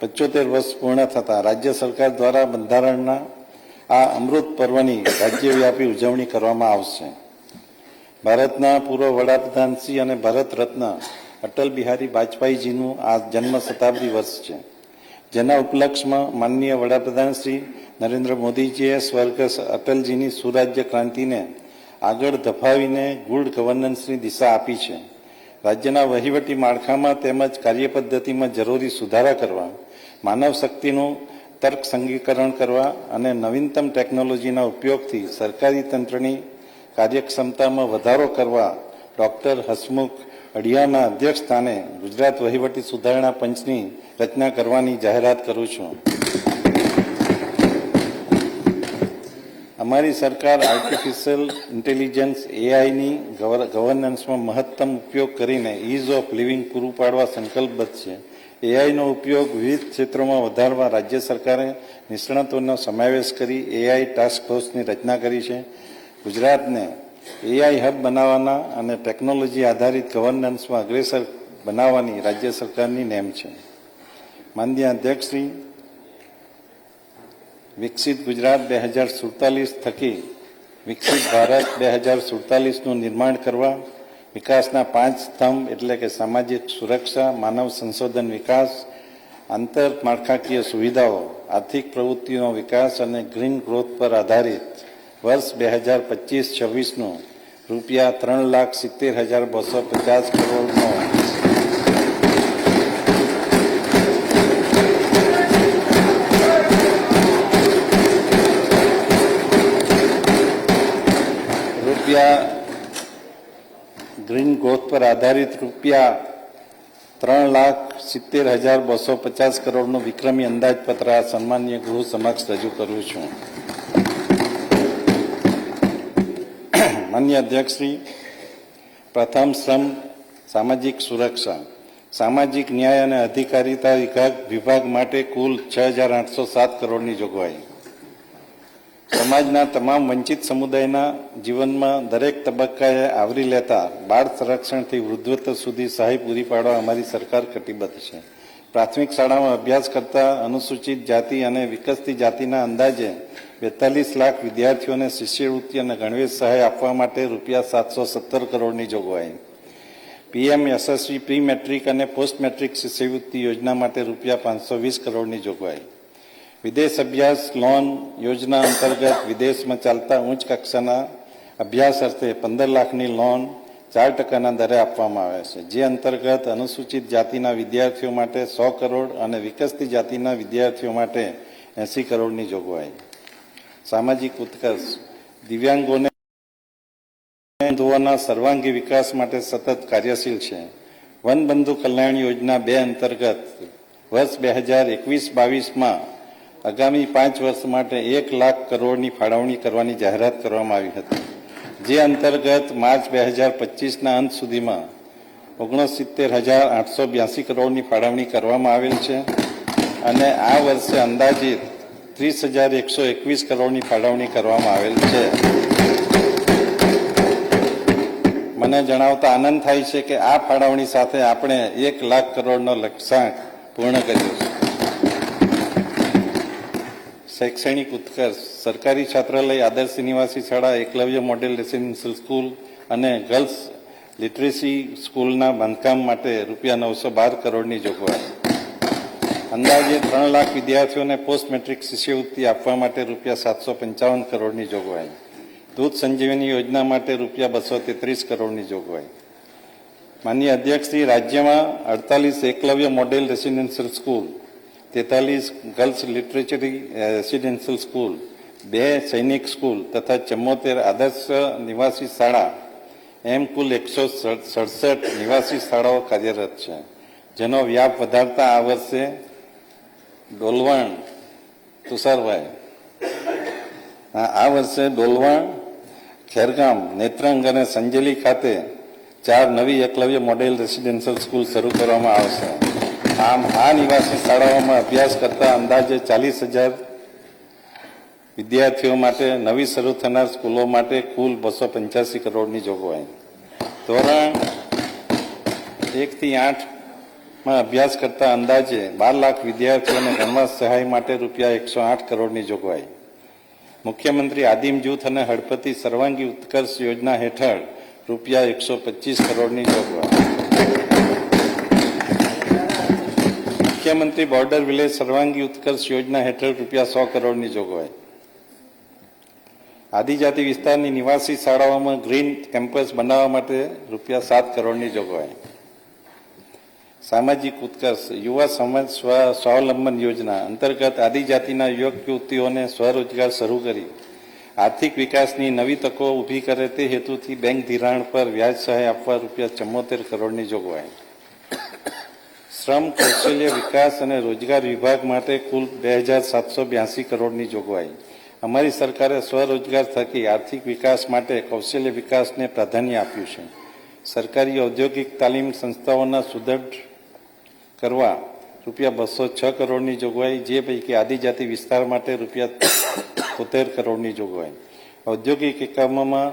75 વર્ષ પૂર્ણ થતાં રાજ્ય સરકાર દ્વારા બંધારણના આ અમૃત પર્વની રાજ્યવ્યાપી ઉજવણી કરવામાં આવશે. ભારતના પૂર્વ વડાપ્રધાન શ્રી અને ભારત રત્ન અટલ બિહારી વાજપેયીજીનું આ જન્મ શતાબ્દી વર્ષ છે, જેના ઉપલક્ષમાં માનનીય વડાપ્રધાન શ્રી નરેન્દ્ર મોદીજીએ સ્વર્ગસ્થ અટલજીની સુરાજ્ય ક્રાંતિને આગળ ધપાવીને ગુડ ગવર્નન્સની દિશા આપી છે. રાજ્યના વહીવટી માળખામાં તેમજ કાર્યપદ્ધતિમાં જરૂરી સુધારા કરવા, માનવ શક્તિનું તર્ક સંગીકરણ કરવા અને નવીનતમ ટેકનોલોજીના ઉપયોગથી સરકારી તંત્રની કાર્યક્ષમતામાં વધારો કરવા ડોક્ટર હસમુખ અઢિયાના અધ્યક્ષ સ્થાને ગુજરાત વહીવટી સુધારણા પંચની રચના કરવાની જાહેરાત કરું છું. અમારી સરકાર આર્ટિફિશિયલ ઇન્ટેલિજન્સ એઆઈની ગવર્નન્સમાં મહત્તમ ઉપયોગ કરીને ઇઝ ઓફ લિવિંગ પૂરું પાડવા સંકલ્પબદ્ધ છે. એઆઈનો ઉપયોગ વિવિધ ક્ષેત્રોમાં વધારવા રાજ્ય સરકારે નિષ્ણાતોનો સમાવેશ કરી એઆઈ ટાસ્ક ફોર્સની રચના કરી છે. ગુજરાતને એઆઈ હબ બનાવવાના અને ટેકનોલોજી આધારિત ગવર્નન્સમાં અગ્રેસર બનાવવાની રાજ્ય સરકારની નેમ છે. માનનીય અધ્યક્ષશ્રી, વિકસિત ગુજરાત 2047 થકી વિકસિત ભારત 2047નું નિર્માણ કરવા વિકાસના 5 સ્તંભ એટલે કે સામાજિક સુરક્ષા, માનવ સંશોધન વિકાસ, આંતરમાળખાકીય સુવિધાઓ, આર્થિક પ્રવૃત્તિનો વિકાસ અને ગ્રીન ગ્રોથ પર આધારિત વર્ષ 2025-26નું રૂપિયા 3,70,250 કરોડનો ગ્રીન ગ્રોથ પર આધારિત રૂપિયા 3,70,250 કરોડનું વિક્રમી અંદાજપત્ર આ સન્માનીય ગૃહ સમક્ષ રજૂ કરું છું. માનનીય અધ્યક્ષશ્રી, પ્રથમ સ્તંભ સામાજિક સુરક્ષા. સામાજિક ન્યાય અને અધિકારીતા વિભાગ માટે કુલ 6,807 કરોડની જોગવાઈ. સમાજના તમામ વંચિત સમુદાયના જીવનમાં દરેક તબક્કાએ આવરી લેતા બાળ સંરક્ષણથી વૃદ્ધત્વ સુધી સહાય પૂરી પાડવા અમારી સરકાર કટિબદ્ધ છે. પ્રાથમિક શાળામાં અભ્યાસ કરતા અનુસૂચિત જાતિ અને વિકસતી જાતિના અંદાજે 42 લાખ વિદ્યાર્થીઓને શિષ્યવૃત્તિ અને ગણવેશ સહાય આપવા માટે રૂપિયા 717 કરોડની જોગવાઈ. પીએમ યશસ્વી પ્રી મેટ્રિક અને પોસ્ટ મેટ્રિક શિષ્યવૃત્તિ યોજના માટે રૂપિયા 520 કરોડની જોગવાઈ. વિદેશ અભ્યાસ લોન યોજના અંતર્ગત વિદેશમાં ચાલતા ઉચ્ચ કક્ષાના અભ્યાસ અર્થે 15 લાખની લોન 4% દરે આપવામાં આવે છે, જે અંતર્ગત અનુસૂચિત જાતિના વિદ્યાર્થીઓ માટે 100 કરોડ અને વિકસતી જાતિના વિદ્યાર્થીઓ માટે 80 કરોડની જોગવાઈ. સામાજિક ઉત્કર્ષ. દિવ્યાંગોને ધોવાના સર્વાંગી વિકાસ માટે સતત કાર્યશીલ છે. વનબંધુ કલ્યાણ યોજના 2 અંતર્ગત વર્ષ 2021-22માં આગામી 5 વર્ષ માટે 1 લાખ કરોડની ફાળવણી કરવાની જાહેરાત કરવામાં આવી હતી, જે અંતર્ગત માર્ચ 2025ના અંત સુધીમાં 69,882 કરોડની ફાળવણી કરવામાં આવેલ છે અને આ વર્ષે અંદાજિત 30,121 કરોડની ફાળવણી કરવામાં આવેલ છે. મને જણાવતા આનંદ થાય છે કે આ ફાળવણી સાથે આપણે 1 લાખ કરોડનો લક્ષ્યાંક પૂર્ણ કર્યો છે. શૈક્ષણિક ઉત્કર્ષ. સરકારી છાત્રાલય, આદર્શ નિવાસી શાળા, એકલવ્ય મોડેલ રેસિડેન્શિયલ સ્કૂલ અને ગર્લ્સ લિટરેસી સ્કૂલના બાંધકામ માટે રૂપિયા 912 કરોડની જોગવાઈ. અંદાજે 3 લાખ વિદ્યાર્થીઓને પોસ્ટ મેટ્રિક શિષ્યવૃત્તિ આપવા માટે રૂપિયા 755 કરોડની જોગવાઈ. દૂધ સંજીવની યોજના માટે રૂપિયા 233 કરોડની જોગવાઈ. માનનીય અધ્યક્ષશ્રી, રાજ્યમાં 48 Eklavya model residential school, 43 girls literary residential school, 2 Sainik school તથા 74 આદર્શ નિવાસી શાળા એમ કુલ 167 નિવાસી શાળાઓ કાર્યરત છે, જેનો વ્યાપ વધારતા આ વર્ષે ડોલવણ ડોલવણ, ખેરગામ, નેત્રંગ અને સંજેલી ખાતે 4 નવી એકલવ્ય મોડેલ રેસિડેન્શિયલ સ્કૂલ શરૂ કરવામાં આવશે. આમ આ નિવાસી શાળાઓમાં અભ્યાસ કરતા અંદાજે 40,000 વિદ્યાર્થીઓ માટે નવી શરૂ થનાર સ્કૂલો માટે કુલ 285 કરોડની જોગવાઈ. ધોરણ 1 થી 8માં અભ્યાસ કરતા અંદાજે 12 લાખ વિદ્યાર્થીઓને ગણવેશ સહાય માટે રૂપિયા 108 કરોડની જોગવાઈ. મુખ્યમંત્રી આદિમ જૂથ અને હળપતિ સર્વાંગી ઉત્કર્ષ યોજના હેઠળ રૂપિયા 125 કરોડની જોગવાઈ. મુખ્યમંત્રી બોર્ડર વિલેજ સર્વાંગી ઉત્કર્ષ યોજના હેઠળ રૂપિયા 100 કરોડની જોગવાઈ. આદિજાતિ વિસ્તારની નિવાસી શાળાઓમાં ગ્રીન કેમ્પસ બનાવવા માટે રૂપિયા 7 કરોડની જોગવાઈ. સામાજિક ઉત્કર્ષ. યુવા સમાજ સ્વાવલંબન યોજના અંતર્ગત આદિજાતિના યુવક યુવતીઓને સ્વરોજગાર શરૂ કરી આર્થિક વિકાસની નવી તકો ઊભી કરે તે હેતુથી બેંક ધિરાણ પર વ્યાજ સહાય આપવા રૂપિયા 74 કરોડની જોગવાઈ. શ્રમ, કૌશલ્ય વિકાસ અને રોજગાર વિભાગ માટે કુલ 2,782 કરોડની જોગવાઈ. અમારી સરકારે સ્વરોજગાર થકી આર્થિક વિકાસ માટે કૌશલ્ય વિકાસને પ્રાધાન્ય આપ્યું છે. સરકારી ઔદ્યોગિક તાલીમ સંસ્થાઓના સુદૃઢ કરવા રૂપિયા 206 કરોડની જોગવાઈ, જે પૈકી આદિજાતિ વિસ્તાર માટે રૂપિયા 73 કરોડની જોગવાઈ. ઔદ્યોગિક એકમોમાં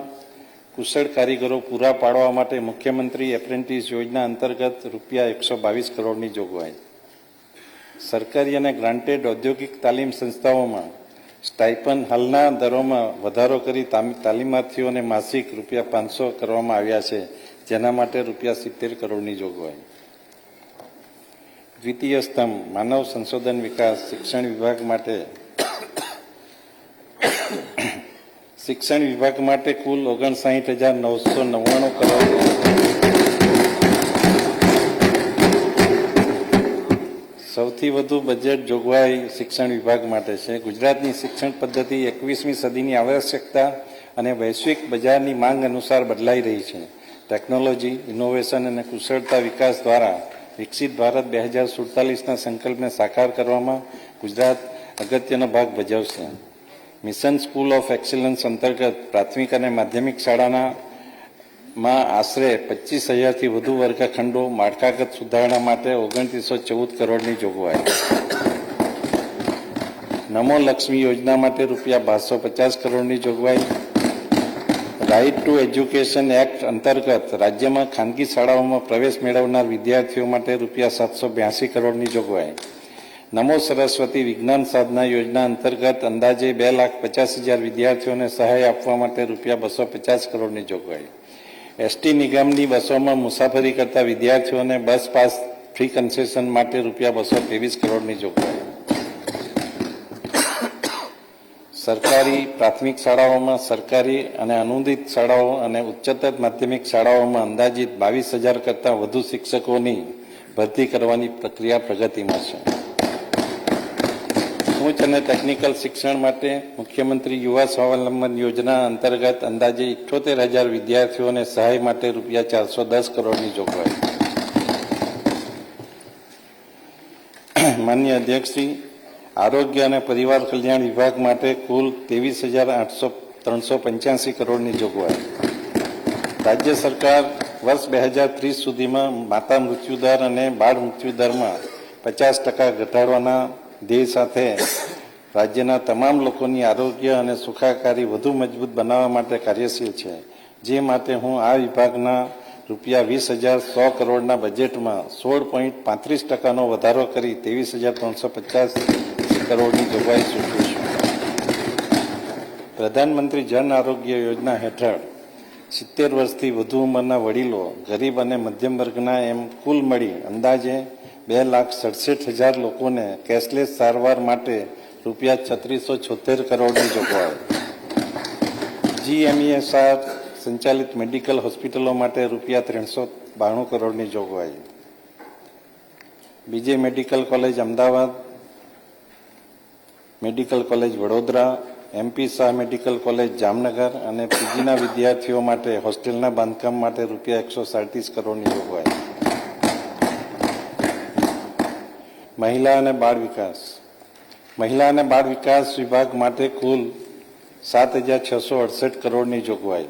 કુશળ કારીગરો પૂરા પાડવા માટે મુખ્યમંત્રી એપ્રેન્ટિસ યોજના અંતર્ગત રૂપિયા 122 કરોડની જોગવાઈ. સરકારી અને ગ્રાન્ટેડ ઔદ્યોગિક તાલીમ સંસ્થાઓમાં સ્ટાઇપન્ડ હાલના દરોમાં વધારો કરી તાલીમાર્થીઓને માસિક રૂપિયા 500 કરવામાં આવ્યા છે, જેના માટે રૂપિયા 70 કરોડની જોગવાઈ. દ્વિતીય સ્તંભ માનવ સંશોધન વિકાસ શિક્ષણ વિભાગ માટે કુલ 59,999 કરોડ. સૌથી વધુ બજેટ જોગવાઈ શિક્ષણ વિભાગ માટે છે. ગુજરાતની શિક્ષણ પદ્ધતિ 21મી સદીની આવશ્યકતા અને વૈશ્વિક બજારની માંગ અનુસાર બદલાઈ રહી છે. ટેકનોલોજી, ઇનોવેશન અને કુશળતા વિકાસ દ્વારા વિકસિત ભારત 2047ના સંકલ્પને સાકાર કરવામાં ગુજરાત અગત્યનો ભાગ ભજવશે. મિશન સ્કૂલ ઓફ એક્સલન્સ અંતર્ગત પ્રાથમિક અને માધ્યમિક શાળામાં આશરે 25,000થી વધુ વર્ગખંડો માળખાગત સુધારણા માટે 2914 કરોડની જોગવાઈ. નમો લક્ષ્મી યોજના માટે રૂપિયા 1250 કરોડની જોગવાઈ. રાઇટ ટુ એજ્યુકેશન એક્ટ અંતર્ગત રાજ્યમાં ખાનગી શાળાઓમાં પ્રવેશ મેળવનાર વિદ્યાર્થીઓ માટે રૂપિયા 782 કરોડની જોગવાઈ. નમો સરસ્વતી વિજ્ઞાન સાધના યોજના અંતર્ગત અંદાજે 2,50,000 વિદ્યાર્થીઓને સહાય આપવા માટે રૂપિયા 250 કરોડની જોગવાઈ. એસટી નિગમની બસોમાં મુસાફરી કરતા વિદ્યાર્થીઓને બસ પાસ ફ્રી કન્સેશન માટે રૂપિયા 223 કરોડની જોગવાઈ. સરકારી પ્રાથમિક શાળાઓમાં સરકારી અને અનુદાનિત શાળાઓ અને ઉચ્ચતર માધ્યમિક શાળાઓમાં અંદાજિત 22,000 કરતાં વધુ શિક્ષકોની ભરતી કરવાની પ્રક્રિયા પ્રગતિમાં છે. ઉચ્ચ અને ટેકનિકલ શિક્ષણ માટે મુખ્યમંત્રી યુવા સ્વાવલંબન યોજના અંતર્ગત અંદાજે 78,000 વિદ્યાર્થીઓને સહાય માટે રૂપિયા 410 કરોડની જોગવાઈ. માન્ય અધ્યક્ષશ્રી, આરોગ્ય અને પરિવાર કલ્યાણ વિભાગ માટે કુલ 23,385 કરોડની જોગવાઈ. રાજ્ય સરકાર વર્ષ 2030 સુધીમાં માતા મૃત્યુદર અને બાળ મૃત્યુદરમાં 50% ઘટાડવાના ધ્યેય સાથે રાજ્યના તમામ લોકોની આરોગ્ય અને સુખાકારી વધુ મજબૂત બનાવવા માટે કાર્યશીલ છે. જે માટે હું આ વિભાગના રૂપિયા 20,100 કરોડના બજેટમાં 16.35%નો વધારો કરી 23,350 કરોડની જોગવાઈ સૂચવું છું. પ્રધાનમંત્રી જન આરોગ્ય યોજના હેઠળ 70 વર્ષથી વધુ ઉંમરના વડીલો, ગરીબ અને મધ્યમ વર્ગના એમ કુલ મળી અંદાજે 2,67,000 લોકોને કેશલેસ સારવાર માટે રૂપિયા 3,676 કરોડની જોગવાઈ. GMESR સંચાલિત મેડિકલ હોસ્પિટલો માટે રૂપિયા 392 કરોડની જોગવાઈ. બીજે medical college Ahmedabad, medical college Vadodara, MP Shah medical college Jamnagar અને PGના વિદ્યાર્થીઓ માટે હોસ્ટેલના બાંધકામ માટે રૂપિયા 137 કરોડની જોગવાઈ. મહિલા અને બાળ વિકાસ વિભાગ માટે કુલ 7,668 કરોડની જોગવાઈ.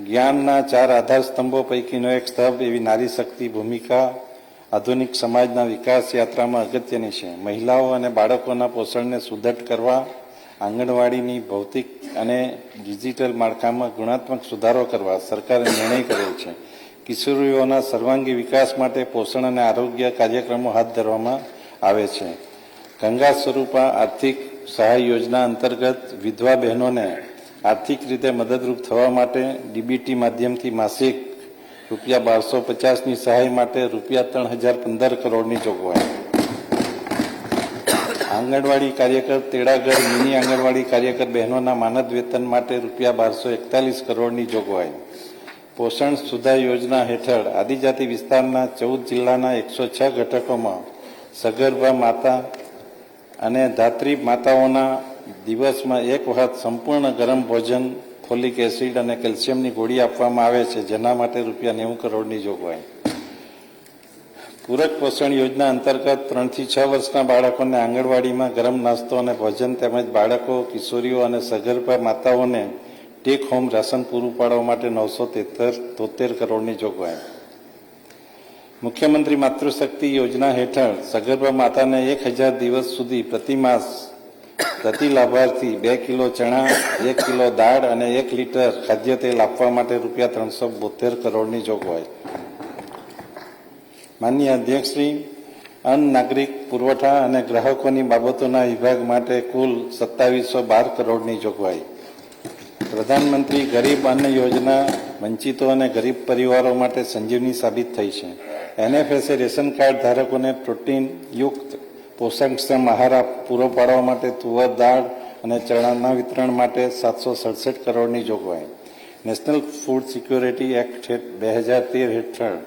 જ્ઞાનના 4 આધાર સ્તંભો પૈકીનો એક સ્તંભ એવી નારી શક્તિ ભૂમિકા આધુનિક સમાજના વિકાસ યાત્રામાં અગત્યની છે. મહિલાઓ અને બાળકોના પોષણને સુદૃઢ કરવા આંગણવાડીની ભૌતિક અને ડિજિટલ માળખામાં ગુણાત્મક સુધારો કરવા સરકારે નિર્ણય કરેલ છે. કિશોરીઓના સર્વાંગી વિકાસ માટે પોષણ અને આરોગ્ય કાર્યક્રમો હાથ ધરવામાં આવે છે. ગંગા સ્વરૂપા આર્થિક સહાય યોજના અંતર્ગત વિધવા બહેનોને આર્થિક રીતે મદદરૂપ થવા માટે DBT માધ્યમથી માસિક રૂપિયા 1,250ની સહાય માટે રૂપિયા 3,015 કરોડની જોગવાઈ. આંગણવાડી કાર્યકર, તેડાગર, મિની આંગણવાડી કાર્યકર બહેનોના માનદ વેતન માટે રૂપિયા 1,241 કરોડની જોગવાઈ. પોષણ સુધા યોજના હેઠળ આદિજાતિ વિસ્તારના 14 જિલ્લાના 106 ઘટકોમાં સગર્ભા માતા અને ધાત્રી માતાઓના દિવસમાં એક વખત સંપૂર્ણ ગરમ ભોજન, ફોલિક એસિડ અને કેલ્શિયમની ગોળી આપવામાં આવે છે, જેના માટે રૂપિયા 90 કરોડની જોગવાઈ. પૂરક પોષણ યોજના અંતર્ગત 3 થી 6 વર્ષના બાળકોને આંગણવાડીમાં ગરમ નાસ્તો અને ભોજન તેમજ બાળકો, કિશોરીઓ અને સગર્ભા માતાઓને ટેક હોમ રાશન પૂરું પાડવા માટે 973 કરોડની જોગવાઈ. મુખ્યમંત્રી માતૃશક્તિ યોજના હેઠળ સગર્ભા માતાને 1,000 દિવસ સુધી પ્રતિમાસ પ્રતિ લાભાર્થી 2 કિલો ચણા, 1 કિલો દાળ અને 1 લીટર ખાદ્ય તેલ આપવા માટે રૂપિયા 372 કરોડની જોગવાઈ. માનનીય અધ્યક્ષશ્રી, અન્ન, નાગરિક પુરવઠા અને ગ્રાહકોની બાબતોના વિભાગ માટે કુલ 2712 કરોડની જોગવાઈ. પ્રધાનમંત્રી ગરીબ અન્ન યોજના વંચિતો અને ગરીબ પરિવારો માટે સંજીવની સાબિત થઈ છે. NFSA રેશન કાર્ડ ધારકોને પ્રોટીનયુક્ત પોષણક્ષમ આહાર પૂરો પાડવા માટે તુવર દાળ અને ચણાના વિતરણ માટે 767 કરોડની જોગવાઈ. નેશનલ ફૂડ સિક્યોરિટી એક્ટ 2013 હેઠળ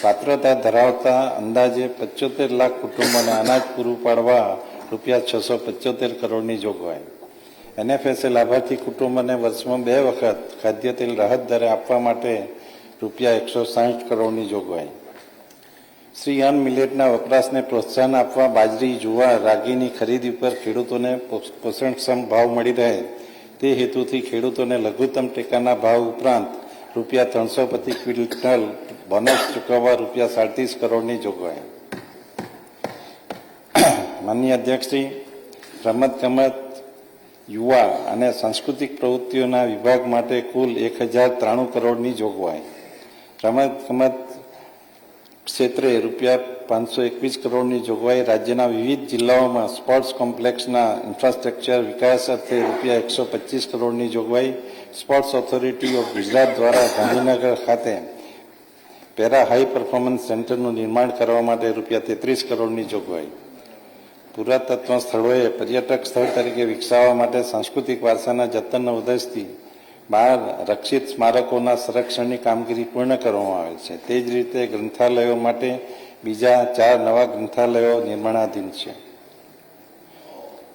પાત્રતા ધરાવતા અંદાજે 75 લાખ કુટુંબોને અનાજ પૂરું પાડવા રૂપિયા 675 કરોડની જોગવાઈ. NFSA લાભાર્થી કુટુંબોને વર્ષમાં 2 વખત ખાદ્ય તેલ રાહત દરે આપવા માટે રૂપિયા 160 કરોડની જોગવાઈ. શ્રી અન્ન મિલેટના વપરાશને પ્રોત્સાહન આપવા બાજરી, જુવાર, રાગીની ખરીદી પર ખેડૂતોને પોષણક્ષમ ભાવ મળી રહે તે હેતુથી ખેડૂતોને લઘુત્તમ ટેકાના ભાવ ઉપરાંત રૂપિયા 300 પ્રતિ ક્વિન્ટલ બોનસ ચૂકવવા રૂપિયા 37 કરોડની જોગવાઈ. માનનીય અધ્યક્ષશ્રી, રમતગમત, યુવા અને સાંસ્કૃતિક પ્રવૃત્તિઓના વિભાગ માટે કુલ 1093 કરોડની જોગવાઈ. રમતગમત ક્ષેત્રે રૂપિયા 521 કરોડની જોગવાઈ. રાજ્યના વિવિધ જિલ્લાઓમાં સ્પોર્ટ્સ કોમ્પ્લેક્સના ઇન્ફ્રાસ્ટ્રક્ચર વિકાસ અર્થે રૂપિયા 125 કરોડની જોગવાઈ. સ્પોર્ટ્સ ઓથોરિટી ઓફ ગુજરાત દ્વારા ગાંધીનગર ખાતે પેરા હાઈ પરફોર્મન્સ સેન્ટરનું નિર્માણ કરવા માટે રૂપિયા 33 કરોડની જોગવાઈ. પુરાતત્વ સ્થળોએ પર્યટક સ્થળ તરીકે વિકસાવવા માટે સાંસ્કૃતિક વારસાના જતનના ઉદ્દેશથી 12 રક્ષિત સ્મારકોના સંરક્ષણની કામગીરી પૂર્ણ કરવામાં આવેલ છે. તે જ રીતે ગ્રંથાલયો માટે બીજા 4 નવા ગ્રંથાલયો નિર્માણાધીન છે.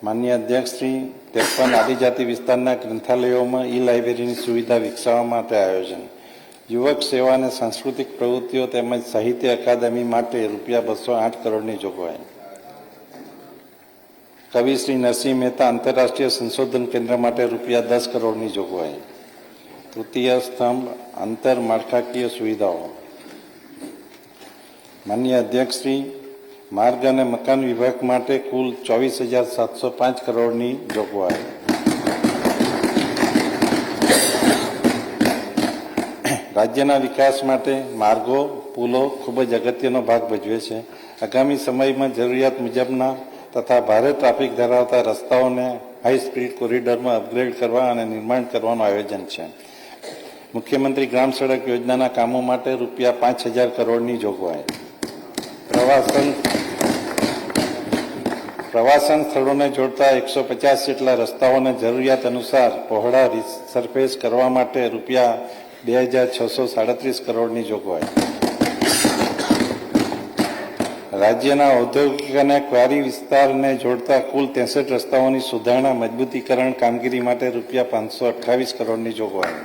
માનનીય અધ્યક્ષશ્રી, 53 આદિજાતિ વિસ્તારના ગ્રંથાલયોમાં લાઇબ્રેરીની સુવિધા વિકસાવવા માટે આયોજન. યુવક સેવા અને સાંસ્કૃતિક પ્રવૃત્તિઓ તેમજ સાહિત્ય અકાદમી માટે રૂપિયા 208 કરોડની જોગવાઈ. કવિ શ્રી નરસિંહ મહેતા આંતરરાષ્ટ્રીય સંશોધન કેન્દ્ર માટે રૂપિયા 10 કરોડની જોગવાઈ. તૃતીય સ્તંભ આંતરમાળખાકીય સુવિધાઓ. માનનીય અધ્યક્ષશ્રી, માર્ગ અને મકાન વિભાગ માટે કુલ 24,705 કરોડની જોગવાઈ. રાજ્યના વિકાસ માટે માર્ગો, પુલો ખૂબ જ અગત્યનો ભાગ ભજવે છે. આગામી સમયમાં જરૂરિયાત મુજબના તથા ભારે ટ્રાફિક ધરાવતા રસ્તાઓને હાઈ સ્પીડ કોરિડોરમાં અપગ્રેડ કરવા અને નિર્માણ કરવાનું આયોજન છે. મુખ્યમંત્રી ગ્રામ સડક યોજનાના કામો માટે રૂપિયા 5,000 કરોડની જોગવાઈ. પ્રવાસન સ્થળોને જોડતા 150 જેટલા રસ્તાઓને જરૂરિયાત અનુસાર પહોળા રિસરફેસ કરવા માટે રૂપિયા 2,637 કરોડની જોગવાઈ. રાજ્યના ઔદ્યોગિક અને ક્વારી વિસ્તારને જોડતા કુલ 63 રસ્તાઓની સુધારણા મજબૂતીકરણ કામગીરી માટે રૂપિયા 528 કરોડની જોગવાઈ.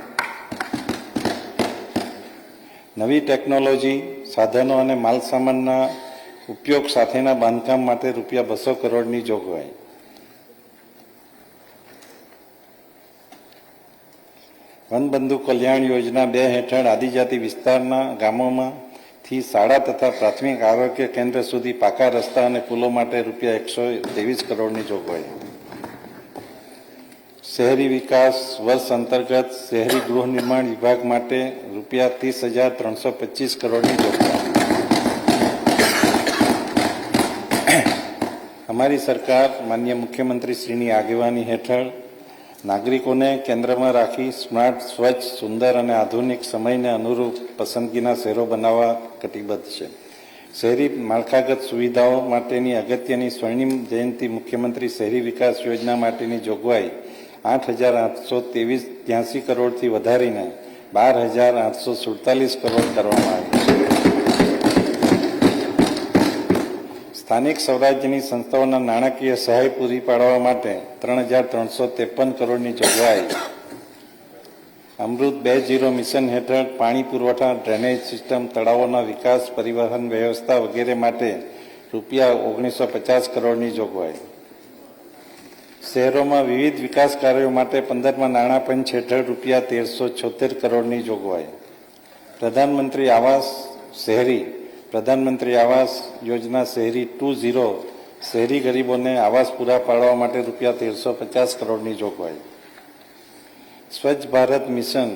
નવી ટેકનોલોજી, સાધનો અને માલસામાનના ઉપયોગ સાથેના બાંધકામ માટે રૂપિયા 200 કરોડની જોગવાઈ. વનબંધુ કલ્યાણ યોજના 2 હેઠળ આદિજાતિ વિસ્તારના ગામોમાંથી શાળા તથા પ્રાથમિક આરોગ્ય કેન્દ્ર સુધી પાકા રસ્તા અને પુલો માટે રૂપિયા 123 કરોડની જોગવાઈ. શહેરી વિકાસ વર્ષ અંતર્ગત શહેરી ગૃહ નિર્માણ વિભાગ માટે રૂપિયા 30,325 કરોડની જોગવાઈ. અમારી સરકાર માનનીય મુખ્યમંત્રીશ્રીની આગેવાની હેઠળ નાગરિકોને કેન્દ્રમાં રાખી સ્માર્ટ, સ્વચ્છ, સુંદર અને આધુનિક સમયને અનુરૂપ પસંદગીના શહેરો બનાવવા કટિબદ્ધ છે. શહેરી માળખાગત સુવિધાઓ માટેની અગત્યની સ્વર્ણિમ જયંતિ મુખ્યમંત્રી શહેરી વિકાસ યોજના માટેની જોગવાઈ 8,883 કરોડથી વધારીને 12,847 કરોડ કરવામાં આવી છે. સ્થાનિક સ્વરાજ્યની સંસ્થાઓના નાણાકીય સહાય પૂરી પાડવા માટે 3,353 કરોડની જોગવાઈ. અમૃત 2.0 મિશન હેઠળ પાણી પુરવઠા, ડ્રેનેજ સિસ્ટમ, તળાવોના વિકાસ, પરિવહન વ્યવસ્થા વગેરે માટે રૂપિયા 1,950 કરોડની જોગવાઈ. શહેરોમાં વિવિધ વિકાસ કાર્યો માટે 15મા નાણાં પંચ હેઠળ રૂપિયા 1,376 કરોડની જોગવાઈ. પ્રધાનમંત્રી આવાસ યોજના શહેરી 2.0 શહેરી ગરીબોને આવાસ પૂરા પાડવા માટે રૂપિયા 1350 કરોડની જોગવાઈ. સ્વચ્છ ભારત મિશન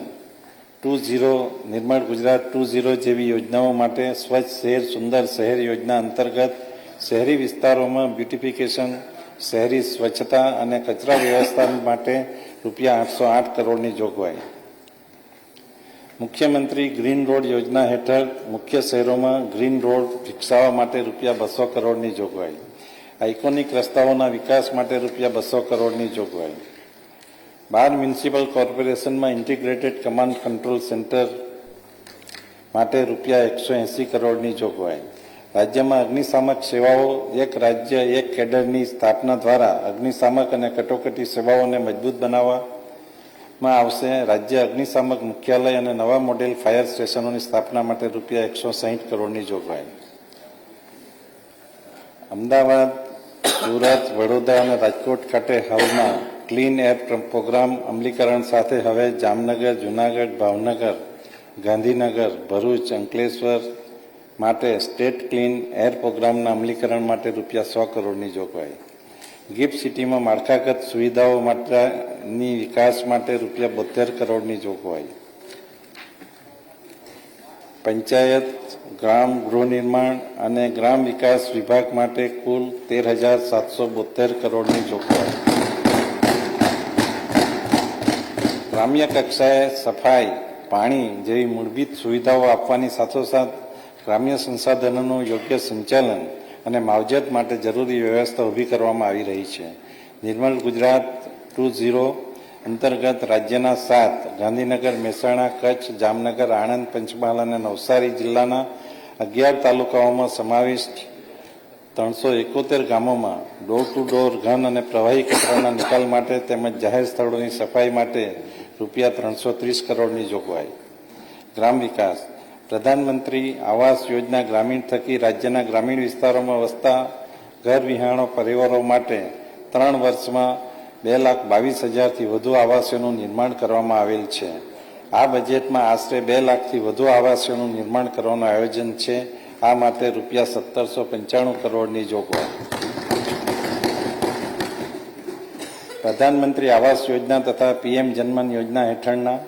2.0 નિર્મળ ગુજરાત 2.0 જેવી યોજનાઓ માટે સ્વચ્છ શહેર સુંદર શહેર યોજના અંતર્ગત શહેરી વિસ્તારોમાં બ્યુટિફિકેશન, શહેરી સ્વચ્છતા અને કચરા વ્યવસ્થાપન માટે રૂપિયા 808 કરોડની જોગવાઈ. મુખ્યમંત્રી ગ્રીન રોડ યોજના હેઠળ મુખ્ય શહેરોમાં ગ્રીન રોડ વિકસાવવા માટે રૂપિયા 200 કરોડની જોગવાઈ. આઇકોનિક રસ્તાઓના વિકાસ માટે રૂપિયા 200 કરોડની જોગવાઈ. 12 મ્યુનિસિપલ કોર્પોરેશનમાં ઇન્ટિગ્રેટેડ કમાન્ડ કંટ્રોલ સેન્ટર માટે રૂપિયા 180 કરોડની જોગવાઈ. રાજ્યમાં અગ્નિશામક સેવાઓ એક રાજ્ય એક કેડરની સ્થાપના દ્વારા અગ્નિશામક અને કટોકટી સેવાઓને મજબૂત બનાવવામાં આવશે. રાજ્ય અગ્નિશામક મુખ્યાલય અને નવા મોડેલ ફાયર સ્ટેશનોની સ્થાપના માટે રૂપિયા 160 કરોડની જોગવાઈ. અમદાવાદ, સુરત, વડોદરા અને રાજકોટ ખાતે હાલમાં ક્લીન એર પ્રોગ્રામ અમલીકરણ સાથે હવે જામનગર, જૂનાગઢ, ભાવનગર, ગાંધીનગર, ભરૂચ, અંકલેશ્વર માટે સ્ટેટ ક્લીન એર પ્રોગ્રામના અમલીકરણ માટે રૂપિયા 100 કરોડની જોગવાઈ. ગિફ્ટ સિટીમાં માળખાગત સુવિધાઓ માટેની વિકાસ માટે રૂપિયા 72 કરોડની જોગવાઈ. પંચાયત, ગ્રામ ગૃહ નિર્માણ અને ગ્રામ વિકાસ વિભાગ માટે કુલ 13,772 કરોડની જોગવાઈ. ગ્રામ્ય કક્ષાએ સફાઈ, પાણી જેવી મૂળભૂત સુવિધાઓ આપવાની સાથોસાથ ગ્રામ્ય સંસાધનોનું યોગ્ય સંચાલન અને માવજત માટે જરૂરી વ્યવસ્થા ઊભી કરવામાં આવી રહી છે. નિર્મળ ગુજરાત 2.0 અંતર્ગત રાજ્યના 7 ગાંધીનગર, મહેસાણા, કચ્છ, જામનગર, આણંદ, પંચમહાલ અને નવસારી જિલ્લાના 11 તાલુકાઓમાં સમાવિષ્ટ 371 ગામોમાં ડોર ટુ ડોર ઘન અને પ્રવાહી કચરાના નિકાલ માટે તેમજ જાહેર સ્થળોની સફાઈ માટે રૂપિયા 330 કરોડની જોગવાઈ. ગ્રામ વિકાસ. પ્રધાનમંત્રી આવાસ યોજના ગ્રામીણ થકી રાજ્યના ગ્રામીણ વિસ્તારોમાં વસતા ઘર વિહાણો પરિવારો માટે 3 વર્ષમાં 2,22,000થી વધુ આવાસોનું નિર્માણ કરવામાં આવેલ છે. આ બજેટમાં આશરે 2 લાખથી વધુ આવાસોનું નિર્માણ કરવાનું આયોજન છે. આ માટે રૂપિયા 1,795 કરોડની જોગવાઈ. પ્રધાનમંત્રી આવાસ યોજના તથા પીએમ જનમન યોજના હેઠળના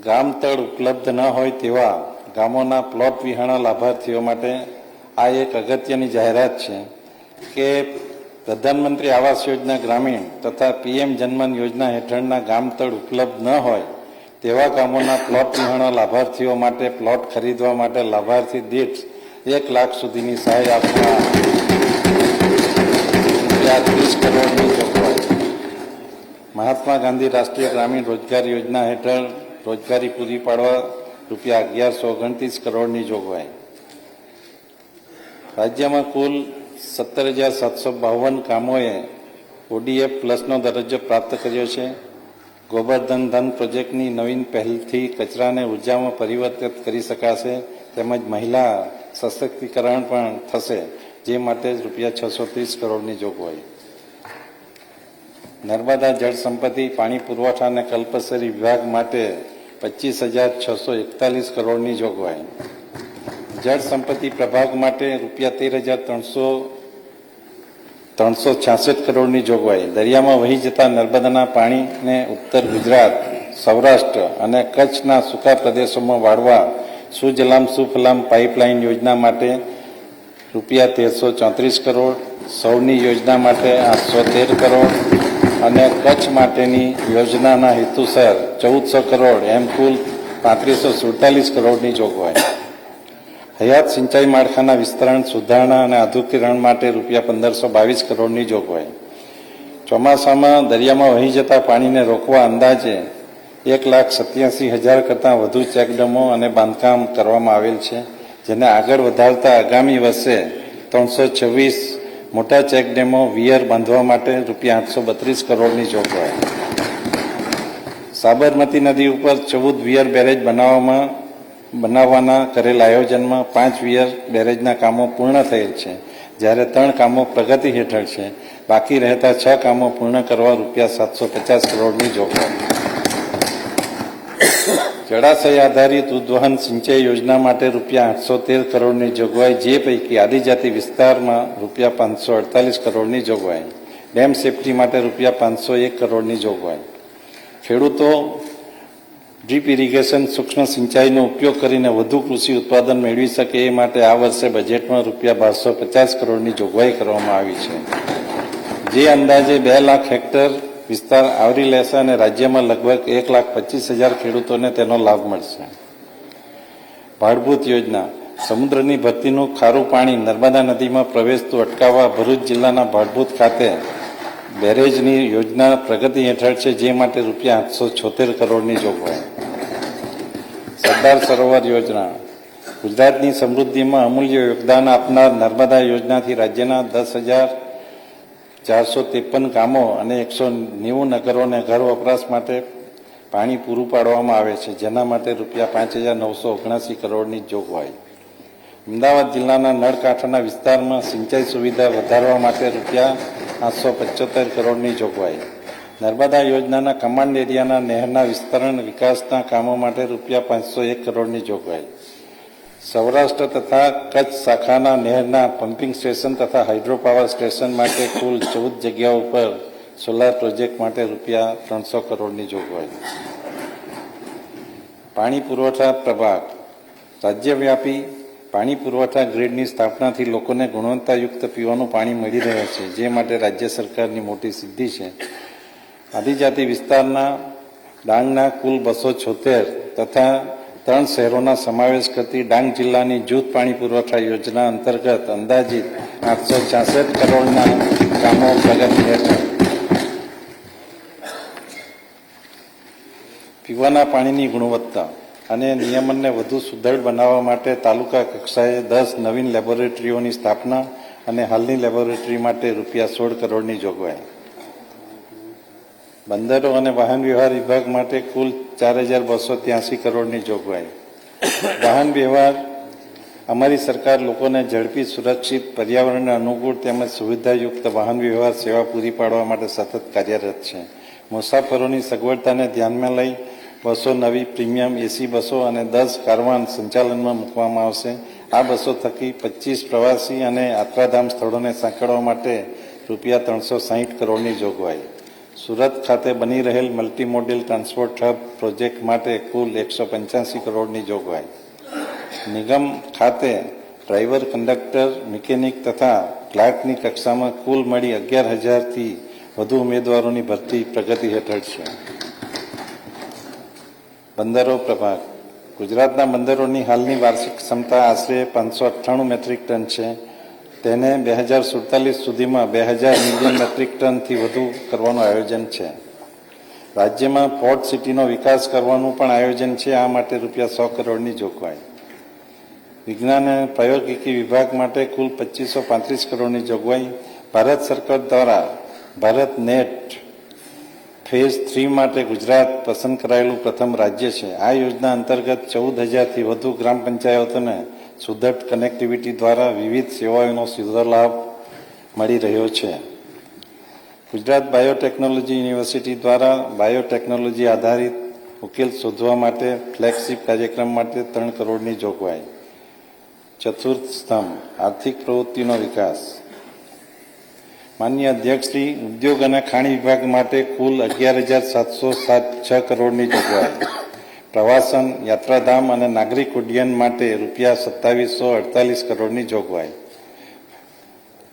ગામ તળ ઉપલબ્ધ ન હોય તેવા ગામોના પ્લોટ વિહાણા લાભાર્થીઓ માટે આ એક અગત્યની જાહેરાત છે કે પ્રધાનમંત્રી આવાસ યોજના ગ્રામીણ તથા પીએમ જનમન યોજના હેઠળના ગામ તળ ઉપલબ્ધ ન હોય તેવા ગામોના પ્લોટ વિહાણા લાભાર્થીઓ માટે પ્લોટ ખરીદવા માટે લાભાર્થી દીઠ 1 લાખ સુધીની સહાય આપવા 30 કરોડની જોગવાઈ. મહાત્મા ગાંધી રાષ્ટ્રીય ગ્રામીણ રોજગાર યોજના હેઠળ રોજગારી પૂરી પાડવા રૂપિયા 1129 કરોડની જોગવાઈ. રાજ્યમાં કુલ 17,752 કામોએ ઓડીએફ પ્લસનો દરજ્જો પ્રાપ્ત કર્યો છે. ગોબરધન ધન પ્રોજેક્ટની નવીન પહેલથી કચરાને ઉર્જામાં પરિવર્તિત કરી શકાશે તેમજ મહિલા સશક્તિકરણ પણ થશે, જે માટે રૂપિયા 630 કરોડની જોગવાઈ. નર્મદા જળ સંપત્તિ, પાણી પુરવઠા અને કલ્પસરી વિભાગ માટે 25,641 કરોડની જોગવાઈ. જળ સંપત્તિ પ્રભાગ માટે રૂપિયા 13,366 કરોડની જોગવાઈ. દરિયામાં વહી જતા નર્મદાના પાણીને ઉત્તર ગુજરાત, સૌરાષ્ટ્ર અને કચ્છના સૂકા પ્રદેશોમાં વાળવા સુજલામ સુફલામ પાઇપલાઇન યોજના માટે રૂપિયા 1,334 કરોડ, સૌની યોજના માટે 813 કરોડ અને કચ્છ માટેની યોજનાના હેતુસર 1,400 કરોડ એમ કુલ 3,547 કરોડની જોગવાઈ. હયાત સિંચાઈ માળખાના વિસ્તરણ, સુધારણા અને આધુનિકરણ માટે રૂપિયા 1,522 કરોડની જોગવાઈ. ચોમાસામાં દરિયામાં વહી જતા પાણીને રોકવા અંદાજે 1,87,000 કરતાં વધુ ચેકડેમો અને બાંધકામ કરવામાં આવેલ છે, જેને આગળ વધારતા આગામી વર્ષે 326 મોટા ચેકડેમો વિયર બાંધવા માટે રૂપિયા 832 કરોડની જોગવાઈ. સાબરમતી નદી ઉપર 14 વિયર બેરેજ બનાવવાના કરેલ આયોજનમાં 5 વિયર બેરેજના કામો પૂર્ણ થયેલ છે, જ્યારે 3 કામો પ્રગતિ હેઠળ છે. બાકી રહેતા 6 કામો પૂર્ણ કરવા રૂપિયા 750 કરોડની જોગવાઈ. જળાશય આધારિત ઉદ્વહન સિંચાઈ યોજના માટે રૂપિયા 813 કરોડની જોગવાઈ, જે પૈકી આદિજાતિ વિસ્તારમાં રૂપિયા 548 કરોડની જોગવાઈ, ડેમ સેફટી માટે રૂપિયા 501 કરોડની જોગવાઈ. ખેડૂતો ડ્રીપ ઇરિગેશન સૂક્ષ્મ સિંચાઈનો ઉપયોગ કરીને વધુ કૃષિ ઉત્પાદન મેળવી શકે એ માટે આ વર્ષે બજેટમાં રૂપિયા 1250 કરોડની જોગવાઈ કરવામાં આવી છે, જે અંદાજે 2 લાખ હેક્ટર વિસ્તાર આવરી લેશે અને રાજ્યમાં લગભગ 1,25,000 ખેડૂતોને તેનો લાભ મળશે. ભાડભૂત યોજના સમુદ્રની ભરતીનું ખારું પાણી નર્મદા નદીમાં પ્રવેશતું અટકાવવા ભરૂચ જિલ્લાના ભાડભૂત ખાતે બેરેજની યોજના પ્રગતિ હેઠળ છે, જે માટે રૂપિયા 876 કરોડની જોગવાઈ. સરદાર સરોવર યોજના ગુજરાતની સમૃદ્ધિમાં અમૂલ્ય યોગદાન આપનાર નર્મદા યોજનાથી રાજ્યના 10,453 ગામો અને 190 નગરોને ઘર વપરાશ માટે પાણી પૂરું પાડવામાં આવે છે, જેના માટે રૂપિયા 5,979 કરોડની જોગવાઈ. અમદાવાદ જિલ્લાના નળકાંઠાના વિસ્તારમાં સિંચાઈ સુવિધા વધારવા માટે રૂપિયા 875 કરોડની જોગવાઈ. નર્મદા યોજનાના કમાન્ડ એરિયાના નહેરના વિસ્તરણ વિકાસના કામો માટે રૂપિયા 501 કરોડની જોગવાઈ. સૌરાષ્ટ્ર તથા કચ્છ શાખાના નહેરના પમ્પિંગ સ્ટેશન તથા હાઇડ્રો પાવર સ્ટેશન માટે કુલ 14 જગ્યાઓ પર સોલાર પ્રોજેક્ટ માટે રૂપિયા 300 કરોડની જોગવાઈ. પાણી પુરવઠા પ્રભાગ રાજ્યવ્યાપી પાણી પુરવઠા ગ્રીડની સ્થાપનાથી લોકોને ગુણવત્તાયુક્ત પીવાનું પાણી મળી રહે છે, જે માટે રાજ્ય સરકારની મોટી સિદ્ધિ છે. આદિજાતિ વિસ્તારના ડાંગના કુલ 276 તથા 3 શહેરોના સમાવેશ કરતી ડાંગ જિલ્લાની જૂથ પાણી પુરવઠા યોજના અંતર્ગત અંદાજિત 866 કરોડના કામો પ્રગતિ હેઠળ. પીવાના પાણીની ગુણવત્તા અને નિયમનને વધુ સુદૃઢ બનાવવા માટે તાલુકા કક્ષાએ 10 નવીન લેબોરેટરીઓની સ્થાપના અને હાલની લેબોરેટરી માટે રૂપિયા 16 કરોડની જોગવાઈ. બંદરો અને વાહન વ્યવહાર વિભાગ માટે કુલ 4,283 કરોડની જોગવાઈ. વાહન વ્યવહાર અમારી સરકાર લોકોને ઝડપી, સુરક્ષિત, પર્યાવરણને અનુકૂળ તેમજ સુવિધાયુક્ત વાહન વ્યવહાર સેવા પૂરી પાડવા માટે સતત કાર્યરત છે. મુસાફરોની સગવડતાને ધ્યાનમાં લઈ 200 નવી પ્રીમિયમ એસી બસો અને 10 કારવાન સંચાલનમાં મૂકવામાં આવશે. આ બસો થકી 25 પ્રવાસી અને યાત્રાધામ સ્થળોને સાંકળવા માટે રૂપિયા 360 કરોડની જોગવાઈ. સુરત ખાતે બની રહેલ multi model transport hub project માટે કુલ 185 કરોડની જોગવાઈ. નિગમ ખાતે ડ્રાઈવર, કંડક્ટર, મિકેનિક તથા ક્લાર્કની કક્ષામાં કુલ મળી 11,000થી વધુ ઉમેદવારોની ભરતી પ્રગતિ હેઠળ છે. બંદરો પ્રભાગ ગુજરાતના બંદરોની હાલની વાર્ષિક ક્ષમતા આશરે 598 મેટ્રિક ટન છે. તેને 2047 સુધીમાં 2,000 મિલિયન મેટ્રિક ટનથી વધુ કરવાનું આયોજન છે. રાજ્યમાં પોર્ટ સિટીનો વિકાસ કરવાનું પણ આયોજન છે. આ માટે રૂપિયા 100 કરોડની જોગવાઈ. વિજ્ઞાન અને પ્રાયોગિકી વિભાગ માટે કુલ 2,535 કરોડની જોગવાઈ. ભારત સરકાર દ્વારા ભારત નેટ ફેઝ 3 માટે ગુજરાત પસંદ કરાયેલું પ્રથમ રાજ્ય છે. આ યોજના અંતર્ગત 14,000થી વધુ ગ્રામ પંચાયતોને સુદૃઢ કનેક્ટિવિટી દ્વારા વિવિધ સેવાઓનો સીધો લાભ મળી રહ્યો છે. ગુજરાત બાયોટેકનોલોજી યુનિવર્સિટી દ્વારા બાયોટેકનોલોજી આધારિત ઉકેલ શોધવા માટે ફ્લેગશિપ કાર્યક્રમ માટે 3 કરોડની જોગવાઈ. ચતુર્થ સ્તંભ આર્થિક પ્રવૃત્તિનો વિકાસ. માન્ય અધ્યક્ષશ્રી, ઉદ્યોગ અને ખાણ વિભાગ માટે કુલ 11,706 કરોડની જોગવાઈ. પ્રવાસન, યાત્રાધામ અને નાગરિક ઉડ્ડયન માટે રૂપિયા 2,748 કરોડની જોગવાઈ.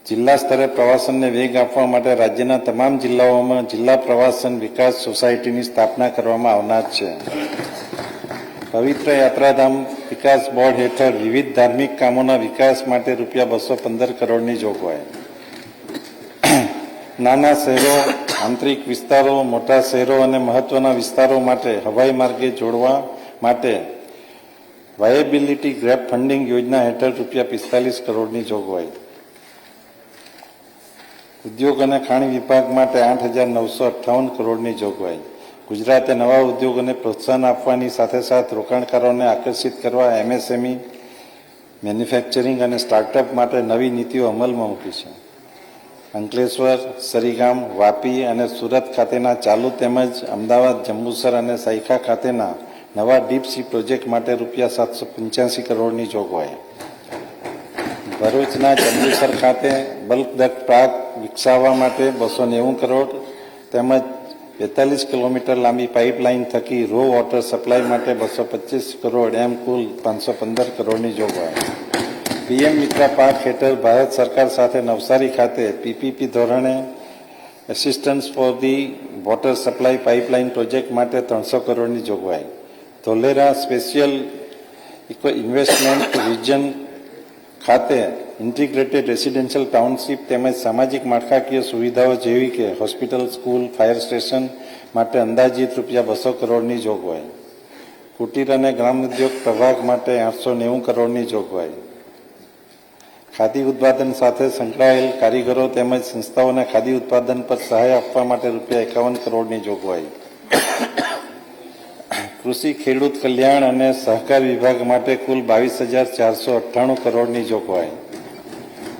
જિલ્લા સ્તરે પ્રવાસનને વેગ આપવા માટે રાજ્યના તમામ જિલ્લાઓમાં જિલ્લા પ્રવાસન વિકાસ સોસાયટીની સ્થાપના કરવામાં આવનાર છે. પવિત્ર યાત્રાધામ વિકાસ બોર્ડ હેઠળ વિવિધ ધાર્મિક કામોના વિકાસ માટે રૂપિયા 215 કરોડની જોગવાઈ. નાના શહેરો, આંતરિક વિસ્તારો, મોટા શહેરો અને મહત્વના વિસ્તારો માટે હવાઈ માર્ગે જોડવા માટે વાયેબિલિટી ગ્રેપ ફંડિંગ યોજના હેઠળ રૂપિયા 45 કરોડની જોગવાઈ. ઉદ્યોગ અને ખાણ વિભાગ માટે 8,958 કરોડની જોગવાઈ. ગુજરાતે નવા ઉદ્યોગોને પ્રોત્સાહન આપવાની સાથે સાથે રોકાણકારોને આકર્ષિત કરવા એમએસએમઈ, મેન્યુફેક્ચરિંગ અને સ્ટાર્ટઅપ માટે નવી નીતિઓ અમલમાં મૂકી છે. અંકલેશ્વર, સરીગામ, વાપી અને સુરત ખાતેના ચાલુ તેમજ અમદાવાદ, જંબુસર અને સાયખા ખાતેના નવા ડીપ સી પ્રોજેક્ટ માટે રૂપિયા 785 કરોડની જોગવાઈ, ભરૂચના ચંદ્રેશ્વર ખાતે બલ્ક ડક પાર્ક વિકસાવવા માટે 290 કરોડ તેમજ 42 કિલોમીટર લાંબી પાઇપલાઇન થકી રો વોટર સપ્લાય માટે 225 કરોડ એમ કુલ 515 કરોડની જોગવાઈ. પીએમ મિત્ર પાર્ક હેઠળ ભારત સરકાર સાથે નવસારી ખાતે પીપીપી ધોરણે assistance for the water supply pipeline project માટે 300 કરોડની જોગવાઈ. ધોલેરા સ્પેશિયલ ઇન્વેસ્ટમેન્ટ રિજન ખાતે ઇન્ટિગ્રેટેડ રેસિડેન્શિયલ ટાઉનશીપ તેમજ સામાજિક માળખાકીય સુવિધાઓ જેવી કે હોસ્પિટલ, સ્કૂલ, ફાયર સ્ટેશન માટે અંદાજિત રૂપિયા 200 કરોડની જોગવાઈ. કુટીર અને ગ્રામ ઉદ્યોગ પ્રભાગ માટે 890 કરોડની જોગવાઈ. ખાદી ઉત્પાદન સાથે સંકળાયેલ કારીગરો તેમજ સંસ્થાઓને ખાદી ઉત્પાદન પર સહાય આપવા માટે રૂપિયા 51 કરોડની જોગવાઈ. કૃષિ ખેડૂત કલ્યાણ અને સહકાર વિભાગ માટે કુલ 22,498 કરોડની જોગવાઈ.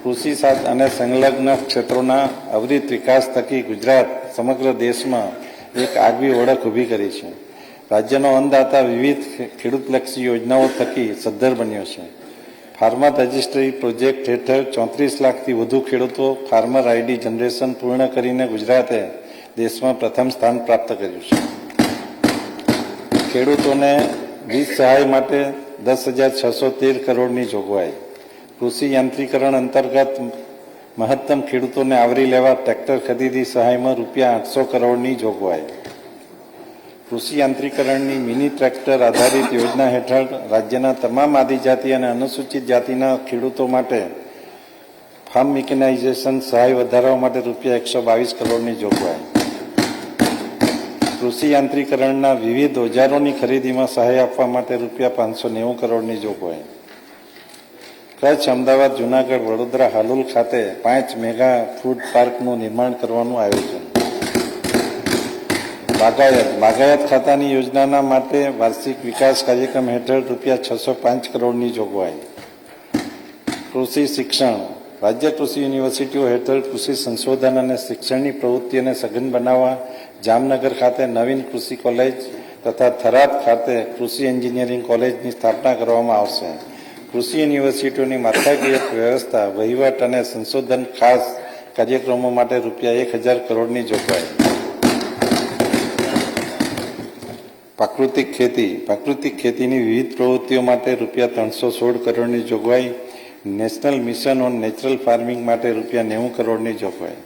કૃષિ અને સંલગ્ન ક્ષેત્રોના અવિરત વિકાસ થકી ગુજરાત સમગ્ર દેશમાં એક આગવી ઓળખ ઊભી કરી છે. રાજ્યનો અન્નદાતા વિવિધ ખેડૂતલક્ષી યોજનાઓ થકી સદ્ધર બન્યો છે. ફાર્મર રજિસ્ટ્રી પ્રોજેક્ટ હેઠળ 34 લાખથી વધુ ખેડૂતો ફાર્મર આઈડી જનરેશન પૂર્ણ કરીને ગુજરાતે દેશમાં પ્રથમ સ્થાન પ્રાપ્ત કર્યું છે. ખેડૂતોને વીજ સહાય માટે 10,613 કરોડની જોગવાઈ. કૃષિ યાંત્રીકરણ અંતર્ગત મહત્તમ ખેડૂતોને આવરી લેવા ટ્રેક્ટર ખરીદી સહાયમાં રૂપિયા 800 કરોડની જોગવાઈ. કૃષિ યાંત્રીકરણની મિની ટ્રેક્ટર આધારિત યોજના હેઠળ રાજ્યના તમામ આદિજાતિ અને અનુસૂચિત જાતિના ખેડૂતો માટે ફાર્મ મિકેનાઇઝેશન સહાય વધારવા માટે રૂપિયા 122 કરોડની જોગવાઈ. કૃષિ યાંત્રીકરણના વિવિધ ઓજારોની ખરીદીમાં સહાય આપવા માટે રૂપિયા 590 કરોડની જોગવાઈ. કચ્છ, અમદાવાદ, જૂનાગઢ, વડોદરા, હાલોલ ખાતે 5 મેગા ફૂડ પાર્કનું નિર્માણ કરવાનું આયોજન. બાગાયત ખાતાની યોજનાના માટે વાર્ષિક વિકાસ કાર્યક્રમ હેઠળ રૂપિયા 605 કરોડની જોગવાઈ. કૃષિ શિક્ષણ, રાજ્ય કૃષિ યુનિવર્સિટીઓ હેઠળ કૃષિ સંશોધન અને શિક્ષણની પ્રવૃત્તિઓને સઘન બનાવવા જામનગર ખાતે નવીન કૃષિ કોલેજ તથા થરાદ ખાતે કૃષિ એન્જિનિયરિંગ કોલેજની સ્થાપના કરવામાં આવશે. કૃષિ યુનિવર્સિટીઓની માળખાકીય વ્યવસ્થા, વહીવટ અને સંશોધન ખાસ કાર્યક્રમો માટે રૂપિયા 1,000 કરોડની જોગવાઈ. પ્રાકૃતિક ખેતીની વિવિધ પ્રવૃત્તિઓ માટે રૂપિયા 316 કરોડની જોગવાઈ. National mission on natural farming માટે રૂપિયા 90 કરોડની જોગવાઈ.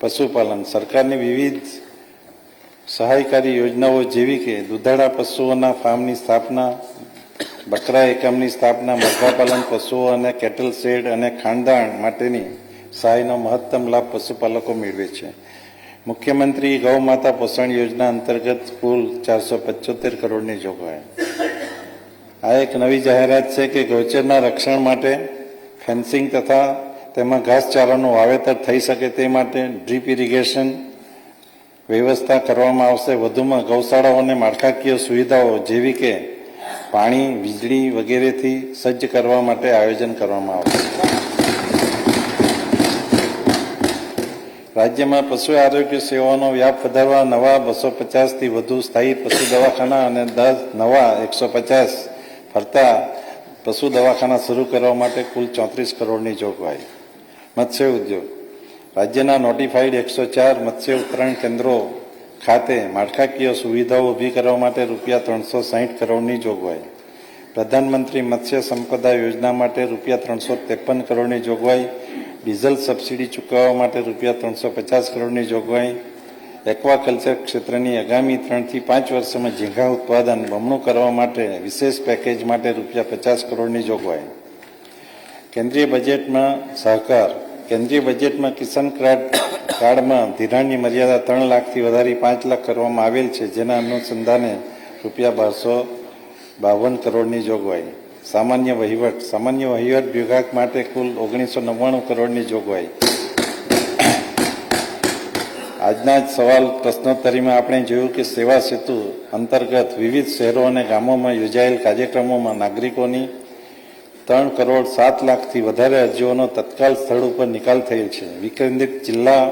પશુપાલન, સરકારની વિવિધ સહાયકારી યોજનાઓ જેવી કે દુધાળા પશુઓના ફાર્મની સ્થાપના, બકરા એકમની સ્થાપના, મરઘાપાલન, પશુઓ અને કેટલ શેડ અને ખાણદાણ માટેની સહાયનો મહત્તમ લાભ પશુપાલકો મેળવે છે. મુખ્યમંત્રી ગૌ માતા પોષણ યોજના અંતર્ગત કુલ 475 કરોડની જોગવાઈ. આ એક નવી જાહેરાત છે કે ગૌચરના રક્ષણ માટે ફેન્સિંગ તથા તેમાં ઘાસચારાનું વાવેતર થઈ શકે તે માટે ડ્રીપ ઇરિગેશન વ્યવસ્થા કરવામાં આવશે. વધુમાં ગૌશાળાઓને માળખાકીય સુવિધાઓ જેવી કે પાણી, વીજળી વગેરેથી સજ્જ કરવા માટે આયોજન કરવામાં આવશે. રાજ્યમાં પશુ આરોગ્ય સેવાઓનો વ્યાપ વધારવા નવા 250થી વધુ સ્થાયી પશુ દવાખાના અને 10 નવા 150 ફરતા પશુ દવાખાના શરૂ કરવા માટે કુલ 34 કરોડની જોગવાઈ. મત્સ્ય ઉદ્યોગ, રાજ્યના નોટિફાઈડ 104 મત્સ્ય ઉત્તરાયણ કેન્દ્રો ખાતે માળખાકીય સુવિધાઓ ઊભી કરવા માટે રૂપિયા 360 કરોડની જોગવાઈ. પ્રધાનમંત્રી મત્સ્ય સંપદા યોજના માટે રૂપિયા 353 કરોડની જોગવાઈ. ડીઝલ સબસિડી ચૂકવવા માટે રૂપિયા 350 કરોડની જોગવાઈ. એક્વાકલ્ચર ક્ષેત્રની આગામી 3 થી 5 વર્ષમાં ઝીંગા ઉત્પાદન બમણું કરવા માટે વિશેષ પેકેજ માટે રૂપિયા 50 કરોડની જોગવાઈ. કેન્દ્રીય બજેટમાં સહકાર, કેન્દ્રીય બજેટમાં કિસાન કાર્ડમાં ધિરાણની મર્યાદા 3 લાખથી વધારી 5 લાખ કરવામાં આવેલ છે, જેના અનુસંધાને રૂપિયા 1252 કરોડની જોગવાઈ. સામાન્ય વહીવટ વિભાગ માટે કુલ 1999 કરોડની જોગવાઈ. આજના જ સવાલ પ્રશ્નોત્તરીમાં આપણે જોયું કે સેવા સેતુ અંતર્ગત વિવિધ શહેરો અને ગામોમાં યોજાયેલ કાર્યક્રમોમાં નાગરિકોની 3 કરોડ 7 લાખથી વધારે અરજીઓનો તત્કાલ સ્થળ ઉપર નિકાલ થયેલ છે. વિકેન્દ્રિત જિલ્લા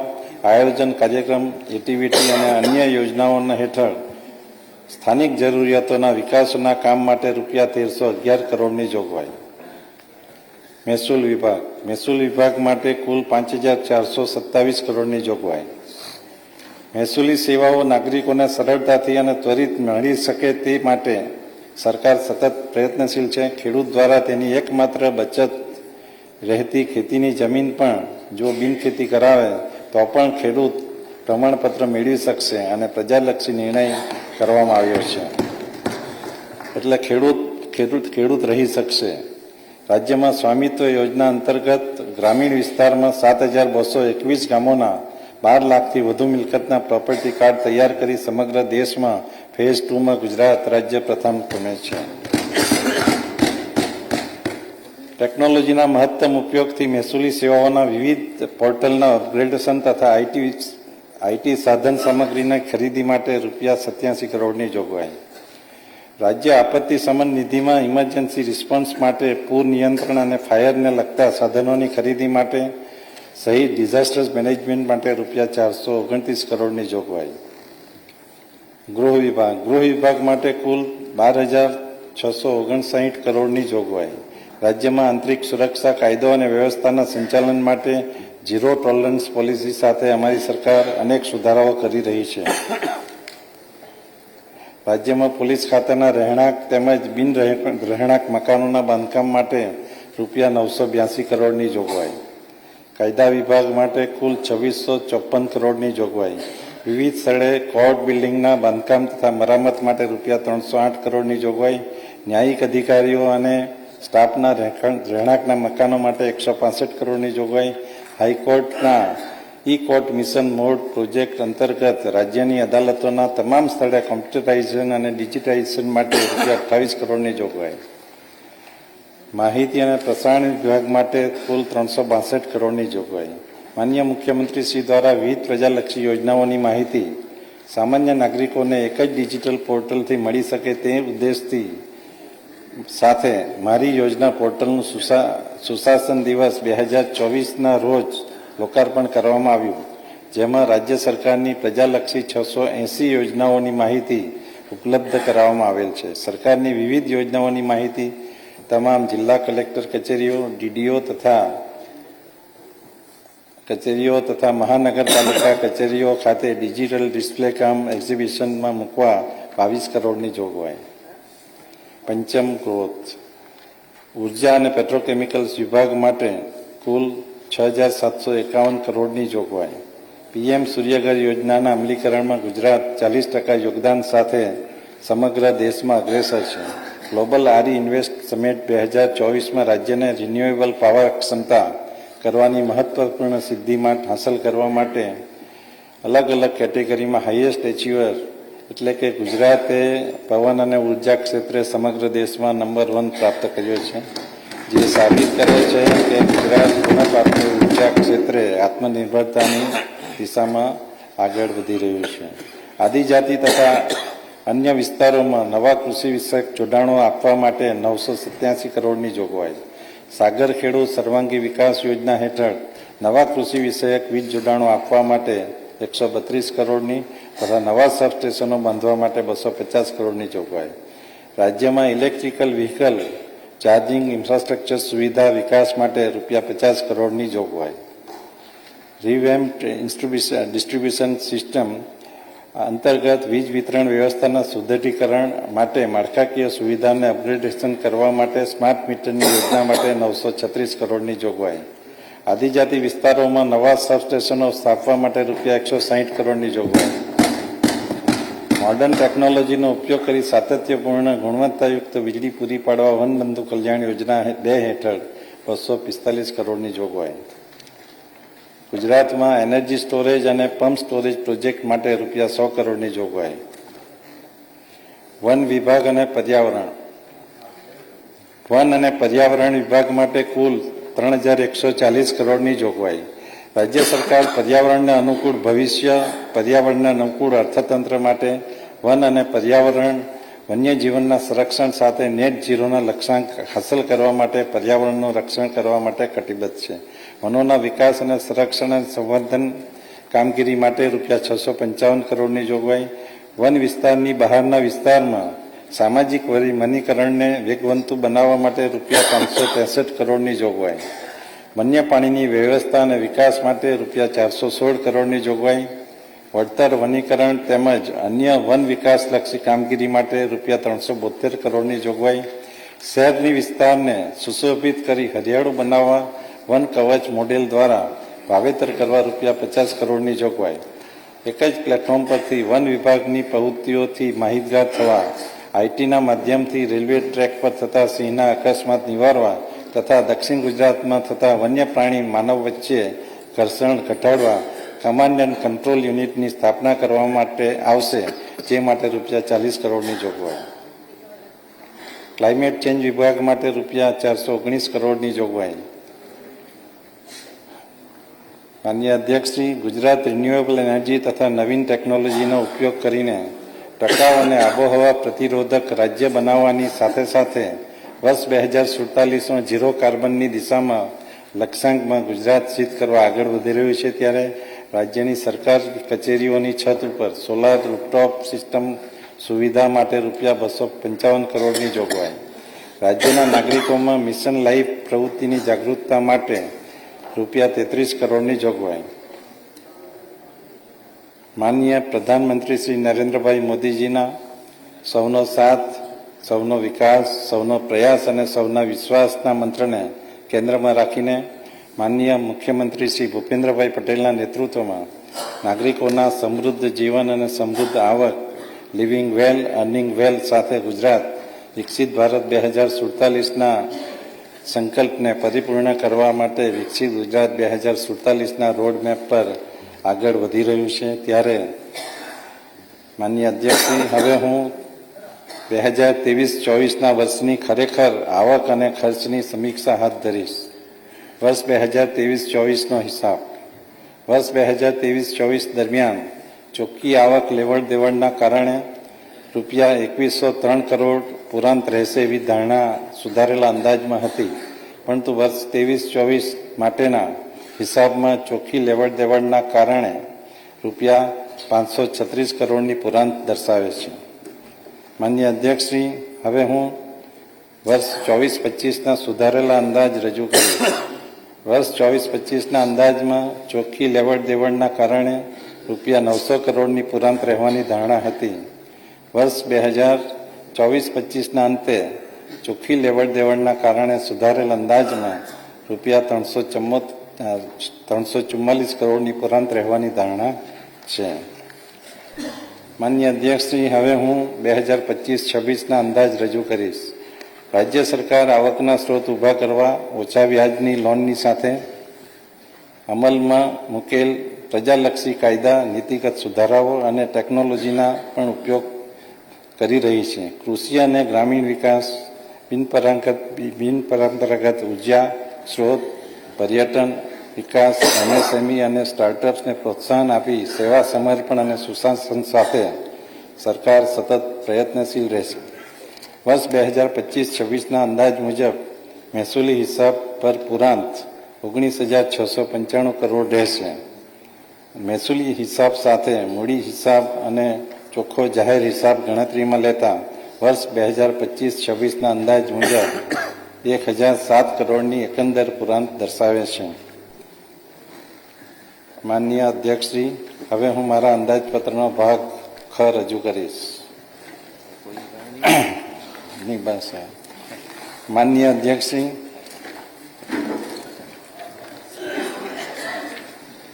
આયોજન કાર્યક્રમ, એટીવીટી અને અન્ય યોજનાઓના હેઠળ સ્થાનિક જરૂરિયાતોના વિકાસના કામ માટે રૂપિયા 1311 કરોડની જોગવાઈ. મહેસૂલ વિભાગ માટે કુલ 5427 કરોડની જોગવાઈ. મહેસૂલી સેવાઓ નાગરિકોને સરળતાથી અને ત્વરિત મળી શકે તે માટે સરકાર સતત પ્રયત્નશીલ છે. ખેડૂત દ્વારા તેની એકમાત્ર બચત રહેતી ખેતીની જમીન પણ જો બિનખેતી કરાવે તો પણ ખેડૂત પ્રમાણપત્ર મેળવી શકશે અને પ્રજાલક્ષી નિર્ણય કરવામાં આવ્યો છે. એટલે ખેડૂત રહી શકશે. રાજ્યમાં સ્વામિત્વ યોજના અંતર્ગત ગ્રામીણ વિસ્તારમાં 7221 ગામોના 12 લાખથી વધુ મિલકતના પ્રોપર્ટી કાર્ડ તૈયાર કરી સમગ્ર દેશમાં ફેઝ 2માં ગુજરાત રાજ્ય પ્રથમ ક્રમે છે. ટેકનોલોજીના મહત્તમ ઉપયોગથી મહેસૂલી સેવાઓના વિવિધ પોર્ટલના અપગ્રેડેશન તથા આઈટી સાધન સામગ્રીની ખરીદી માટે રૂપિયા 87 કરોડની જોગવાઈ. રાજ્ય આપત્તિ શમન નિધિમાં ઇમરજન્સી રિસ્પોન્સ માટે પૂર નિયંત્રણ અને ફાયરને લગતા સાધનોની ખરીદી માટે સહિત ડિઝાસ્ટર મેનેજમેન્ટ માટે રૂપિયા 429 કરોડની જોગવાઈ. ગૃહ વિભાગ માટે કુલ 12,659 કરોડની જોગવાઈ. રાજ્યમાં આંતરિક સુરક્ષા કાયદો અને વ્યવસ્થાના સંચાલન માટે ઝીરો ટોલરન્સ પોલિસી સાથે અમારી સરકાર અનેક સુધારાઓ કરી રહી છે. રાજ્યમાં પોલીસ ખાતાના રહેણાંક તેમજ બિન રહેણાંક મકાનોના બાંધકામ માટે રૂપિયા 982 કરોડની જોગવાઈ. કાયદા વિભાગ માટે કુલ 2654 કરોડની જોગવાઈ. વિવિધ સ્થળે કોર્ટ બિલ્ડિંગના બાંધકામ તથા મરામત માટે રૂપિયા 308 કરોડની જોગવાઈ. ન્યાયિક અધિકારીઓ અને સ્ટાફના રહેણાંકના મકાનો માટે 165 કરોડની જોગવાઈ. હાઈકોર્ટના કોર્ટ મિશન મોડ પ્રોજેક્ટ અંતર્ગત રાજ્યની અદાલતોના તમામ સ્થળે કોમ્પ્યુટરાઇઝેશન અને ડિજિટાઇઝેશન માટે રૂપિયા 28 કરોડની જોગવાઈ. માહિતી અને પ્રસારણ વિભાગ માટે કુલ 362 કરોડની જોગવાઈ. માનનીય મુખ્યમંત્રી શ્રી દ્વારા વિવિધ પ્રજાલક્ષી યોજનાઓની માહિતી સામાન્ય નાગરિકોને એક જ ડિજિટલ પોર્ટલથી મળી શકે તે ઉદ્દેશથી સાથે મારી યોજના પોર્ટલનું સુશાસન દિવસ 2024ના રોજ લોકાર્પણ કરવામાં આવ્યું, જેમાં રાજ્ય સરકારની પ્રજાલક્ષી 680 યોજનાઓની માહિતી ઉપલબ્ધ કરાવવામાં આવેલ છે. સરકારની વિવિધ યોજનાઓની માહિતી તમામ જિલ્લા કલેક્ટર કચેરીઓ તથા મહાનગરપાલિકા કચેરીઓ ખાતે ડિજિટલ ડિસ્પ્લે કામ એક્ઝિબિશનમાં મૂકવા 22 કરોડની જોગવાઈ. પંચમ ગ્રોથ. ઉર્જા અને પેટ્રોકેમિકલ્સ વિભાગ માટે કુલ 6,751 કરોડની જોગવાઈ. પીએમ સૂર્યઘર યોજનાના અમલીકરણમાં ગુજરાત 40% યોગદાન સાથે સમગ્ર દેશમાં અગ્રેસર છે. ગ્લોબલ આરી ઇન્વેસ્ટ સમિટ 2024માં રાજ્યને રિન્યુએબલ પાવર ક્ષમતા કરવાની મહત્વપૂર્ણ સિદ્ધિ હાંસલ કરવા માટે અલગ અલગ કેટેગરીમાં હાઈએસ્ટ એચીવર એટલે કે ગુજરાતે પવન અને ઉર્જા ક્ષેત્રે સમગ્ર દેશમાં નંબર 1 પ્રાપ્ત કર્યો છે, જે સાબિત કરે છે કે ગુજરાત પુનઃપ્રાપ્ય ઉર્જા ક્ષેત્રે આત્મનિર્ભરતાની દિશામાં આગળ વધી રહ્યું છે. આદિજાતિ તથા અન્ય વિસ્તારોમાં નવા કૃષિ વિષયક જોડાણો આપવા માટે 987 કરોડની જોગવાઈ. સાગર ખેડૂત સર્વાંગી વિકાસ યોજના હેઠળ નવા કૃષિ વિષયક વીજ જોડાણો આપવા માટે 132 કરોડની તથા નવા સબસ્ટેશનો બાંધવા માટે 250 કરોડની જોગવાઈ. રાજ્યમાં ઇલેક્ટ્રિકલ વ્હીકલ ચાર્જિંગ ઇન્ફ્રાસ્ટ્રક્ચર સુવિધા વિકાસ માટે રૂપિયા 50 કરોડની જોગવાઈ. રિવેમ્પ્ડ ડિસ્ટ્રીબ્યુશન સિસ્ટમ અંતર્ગત વીજ વિતરણ વ્યવસ્થાના સુદૃઢીકરણ માટે માળખાકીય સુવિધાને અપગ્રેડેશન કરવા માટે સ્માર્ટ મીટરની યોજના માટે 936 કરોડની જોગવાઈ. આદિજાતિ વિસ્તારોમાં નવા સબસ્ટેશનો સ્થાપવા માટે રૂપિયા 160 કરોડની જોગવાઈ. મોડર્ન ટેકનોલોજીનો ઉપયોગ કરી સાતત્યપૂર્ણ ગુણવત્તાયુક્ત વીજળી પૂરી પાડવા વનબંધુ કલ્યાણ યોજના 2 હેઠળ 245 કરોડની જોગવાઈ. ગુજરાતમાં એનર્જી સ્ટોરેજ અને પમ્પ સ્ટોરેજ પ્રોજેક્ટ માટે રૂપિયા 100 કરોડની જોગવાઈ. વન અને પર્યાવરણ વિભાગ માટે કુલ 3,140 કરોડની જોગવાઈ. રાજ્ય સરકાર પર્યાવરણને અનુકૂળ ભવિષ્ય, પર્યાવરણને અનુકૂળ અર્થતંત્ર માટે વન અને પર્યાવરણ, વન્યજીવનના સંરક્ષણ સાથે નેટ ઝીરોના લક્ષ્યાંક હાંસલ કરવા માટે પર્યાવરણનું રક્ષણ કરવા માટે કટિબદ્ધ છે. વનોના વિકાસ અને સંરક્ષણ અને સંવર્ધન કામગીરી માટે રૂપિયા 655 કરોડની જોગવાઈ. વન વિસ્તારની બહારના વિસ્તારમાં સામાજિક વનીકરણને વેગવંતુ બનાવવા માટે રૂપિયા 563 કરોડની જોગવાઈ, વન્ય પાણીની વ્યવસ્થા અને વિકાસ માટે રૂપિયા 416 કરોડની જોગવાઈ, વળતર વનીકરણ તેમજ અન્ય વન વિકાસલક્ષી કામગીરી માટે રૂપિયા 372 કરોડની જોગવાઈ, શહેરની વિસ્તારને સુશોભિત કરી હરિયાળું બનાવવા વન કવચ મોડેલ દ્વારા વાવેતર કરવા રૂપિયા 50 કરોડની જોગવાઈ, એક જ પ્લેટફોર્મ પરથી વન વિભાગની પ્રવૃત્તિઓથી માહિતગાર થવા, આઈટીના માધ્યમથી રેલવે ટ્રેક પર થતા સિંહના અકસ્માત નિવારવા તથા દક્ષિણ ગુજરાતમાં થતા વન્ય પ્રાણી માનવ વચ્ચે ઘર્ષણ ઘટાડવા કમાન્ડ એન્ડ કંટ્રોલ યુનિટની સ્થાપના કરવા માટે આવશે, જે માટે રૂપિયા 40 કરોડની જોગવાઈ, ક્લાઇમેટ ચેન્જ વિભાગ માટે રૂપિયા 419 કરોડની જોગવાઈ. માનનીય અધ્યક્ષશ્રી, ગુજરાત રિન્યુએબલ એનર્જી તથા નવીન ટેકનોલોજીનો ઉપયોગ કરીને ટકાઉ અને આબોહવા પ્રતિરોધક રાજ્ય બનાવવાની સાથે સાથે વર્ષ 2047માં ઝીરો કાર્બનની દિશામાં લક્ષ્યાંકમાં ગુજરાત સિદ્ધ કરવા આગળ વધી રહ્યું છે, ત્યારે રાજ્યની સરકાર કચેરીઓની છત ઉપર સોલાર રૂફટોપ સિસ્ટમ સુવિધા માટે રૂપિયા 255 કરોડની જોગવાઈ, રાજ્યના નાગરિકોમાં મિશન લાઈફ પ્રવૃત્તિની જાગૃતતા માટે રૂપિયા 33 કરોડની જોગવાઈ. માનનીય પ્રધાનમંત્રી શ્રી નરેન્દ્રભાઈ મોદીજીના સૌનો સાથ, સૌનો વિકાસ, સૌનો પ્રયાસ અને સૌના વિશ્વાસના મંત્રને કેન્દ્રમાં રાખીને માનનીય મુખ્યમંત્રી શ્રી ભૂપેન્દ્રભાઈ પટેલના નેતૃત્વમાં નાગરિકોના સમૃદ્ધ જીવન અને સમૃદ્ધ આવક, લિવિંગ વેલ, અર્નિંગ વેલ સાથે ગુજરાત વિકસિત ભારત 2047ના સંકલ્પને પરિપૂર્ણ કરવા માટે વિકસિત ગુજરાત 2047ના રોડમેપ પર આગળ વધી રહ્યું છે, ત્યારે માનનીય અધ્યક્ષશ્રી, હવે હું 2023-24ના વર્ષની ખરેખર આવક અને ખર્ચની સમીક્ષા હાથ ધરીશ. વર્ષ 2023-24નો હિસાબ. વર્ષ 2023-24 દરમિયાન ચોખ્ખી આવક લેવડ દેવડના કારણે રૂપિયા 2103 કરોડ પુરાંત રહેશે એવી ધારણા સુધારેલા અંદાજમાં હતી, પરંતુ વર્ષ 23-24 માટેના હિસાબમાં ચોખ્ખી લેવડ દેવડના કારણે રૂપિયા 536 કરોડની પુરાંત દર્શાવે છે. માનનીય અધ્યક્ષશ્રી, હવે હું વર્ષ 24-25ના સુધારેલા અંદાજ રજૂ કરીશ. વર્ષ 24-25ના અંદાજમાં ચોખ્ખી લેવડ દેવડના કારણે રૂપિયા 900 કરોડની પુરાંત રહેવાની ધારણા હતી. વર્ષ 2024-25ના અંતે ચોખ્ખી લેવડ દેવડના કારણે સુધારેલ અંદાજમાં રૂપિયા 344 કરોડની પુરાંત રહેવાની ધારણા છે. માનનીય અધ્યક્ષશ્રી, હવે હું 2025-26ના અંદાજ રજૂ કરીશ. રાજ્ય સરકાર આવકના સ્ત્રોત ઊભા કરવા ઓછા વ્યાજની લોનની સાથે અમલમાં મૂકેલ પ્રજાલક્ષી કાયદા, નીતિગત સુધારાઓ અને ટેકનોલોજીના પણ ઉપયોગ કરી રહી છે. કૃષિ અને ગ્રામીણ વિકાસ, બિનપરંપરાગત ઉર્જા સ્ત્રોત, પર્યટન વિકાસ, એમએસએમઈ અને સ્ટાર્ટઅપ્સને પ્રોત્સાહન આપી સેવા સમર્પણ અને સુશાસન સાથે સરકાર સતત પ્રયત્નશીલ રહેશે. વર્ષ 2025-26ના અંદાજ મુજબ મહેસૂલી હિસાબ પર પુરાંત 19,695 કરોડ રહેશે. મહેસૂલી હિસાબ સાથે મૂડી હિસાબ અને ચોખ્ખો જાહેર હિસાબ ગણતરીમાં લેતા વર્ષ 2025-26ના અંદાજ મુજબ 1,007 કરોડની એકંદર પુરાંત દર્શાવે છે. માનનીય અધ્યક્ષશ્રી, હવે હું મારા અંદાજપત્રનો ભાગ ખ રજૂ કરીશ. માનનીય અધ્યક્ષશ્રી,